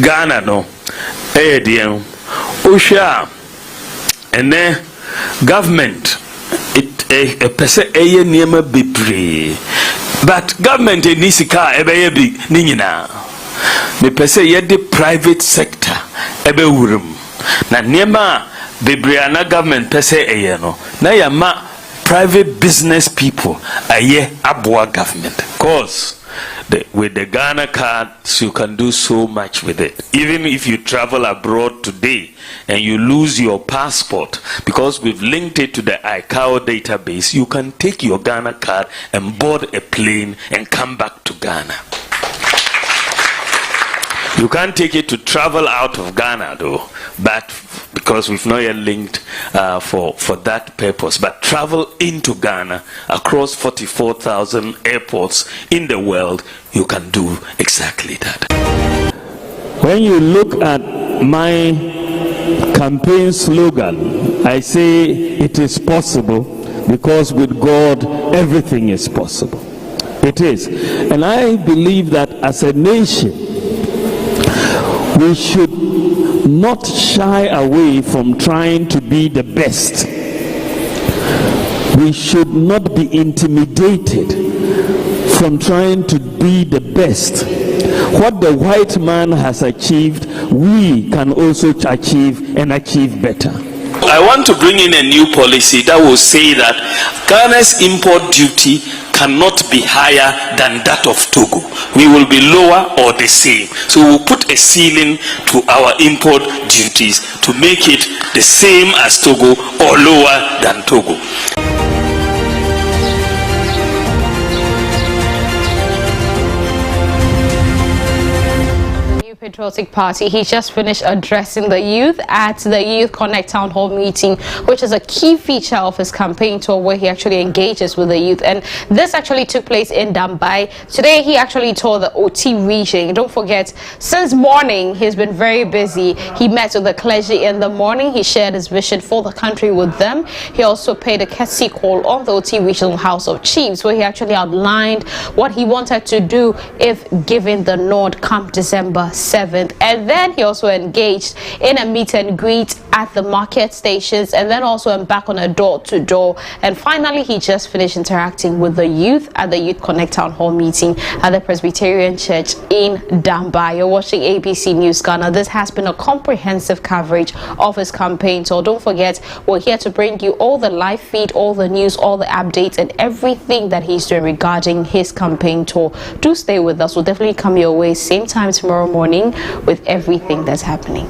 Ghana no dear Osha and then government a person niema bebre but government nisika ebe big ninyina me person the private sector ebe wurum na niema bebre na government person no na ya ma private business people aye aboa government cause with the Ghana cards, you can do so much with it. Even if you travel abroad today and you lose your passport, because we've linked it to the ICAO database, you can take your Ghana card and board a plane and come back to Ghana. You can't take it to travel out of Ghana though, but because we've not yet linked for that purpose. But travel into Ghana across 44,000 airports in the world, you can do exactly that. When you look at my campaign slogan, I say it is possible, because with God everything is possible. It is. And I believe that as a nation, we should not shy away from trying to be the best. We should not be intimidated from trying to be the best. What the white man has achieved, we can also achieve, and achieve better. I want to bring in a new policy that will say that Ghana's import duty cannot be higher than that of Togo. We will be lower or the same. So we will put a ceiling to our import duties to make it the same as Togo or lower than Togo. Patriotic Party. He just finished addressing the youth at the Youth Connect Town Hall meeting, which is a key feature of his campaign tour, where he actually engages with the youth. And this actually took place in Dambai. Today he actually toured the OT region. Don't forget, since morning he's been very busy. He met with the clergy in the morning. He shared his vision for the country with them. He also paid a courtesy call on the OT Regional House of Chiefs, where he actually outlined what he wanted to do if given the nod come December 7th. And then he also engaged in a meet and greet at the market stations, and then also embarked on a door-to-door. And finally, he just finished interacting with the youth at the Youth Connect Town Hall meeting at the Presbyterian Church in Dambai. You're watching ABC News Ghana. This has been a comprehensive coverage of his campaign. So don't forget, we're here to bring you all the live feed, all the news, all the updates, and everything that he's doing regarding his campaign tour. Do stay with us. We'll definitely come your way same time tomorrow morning with everything that's happening.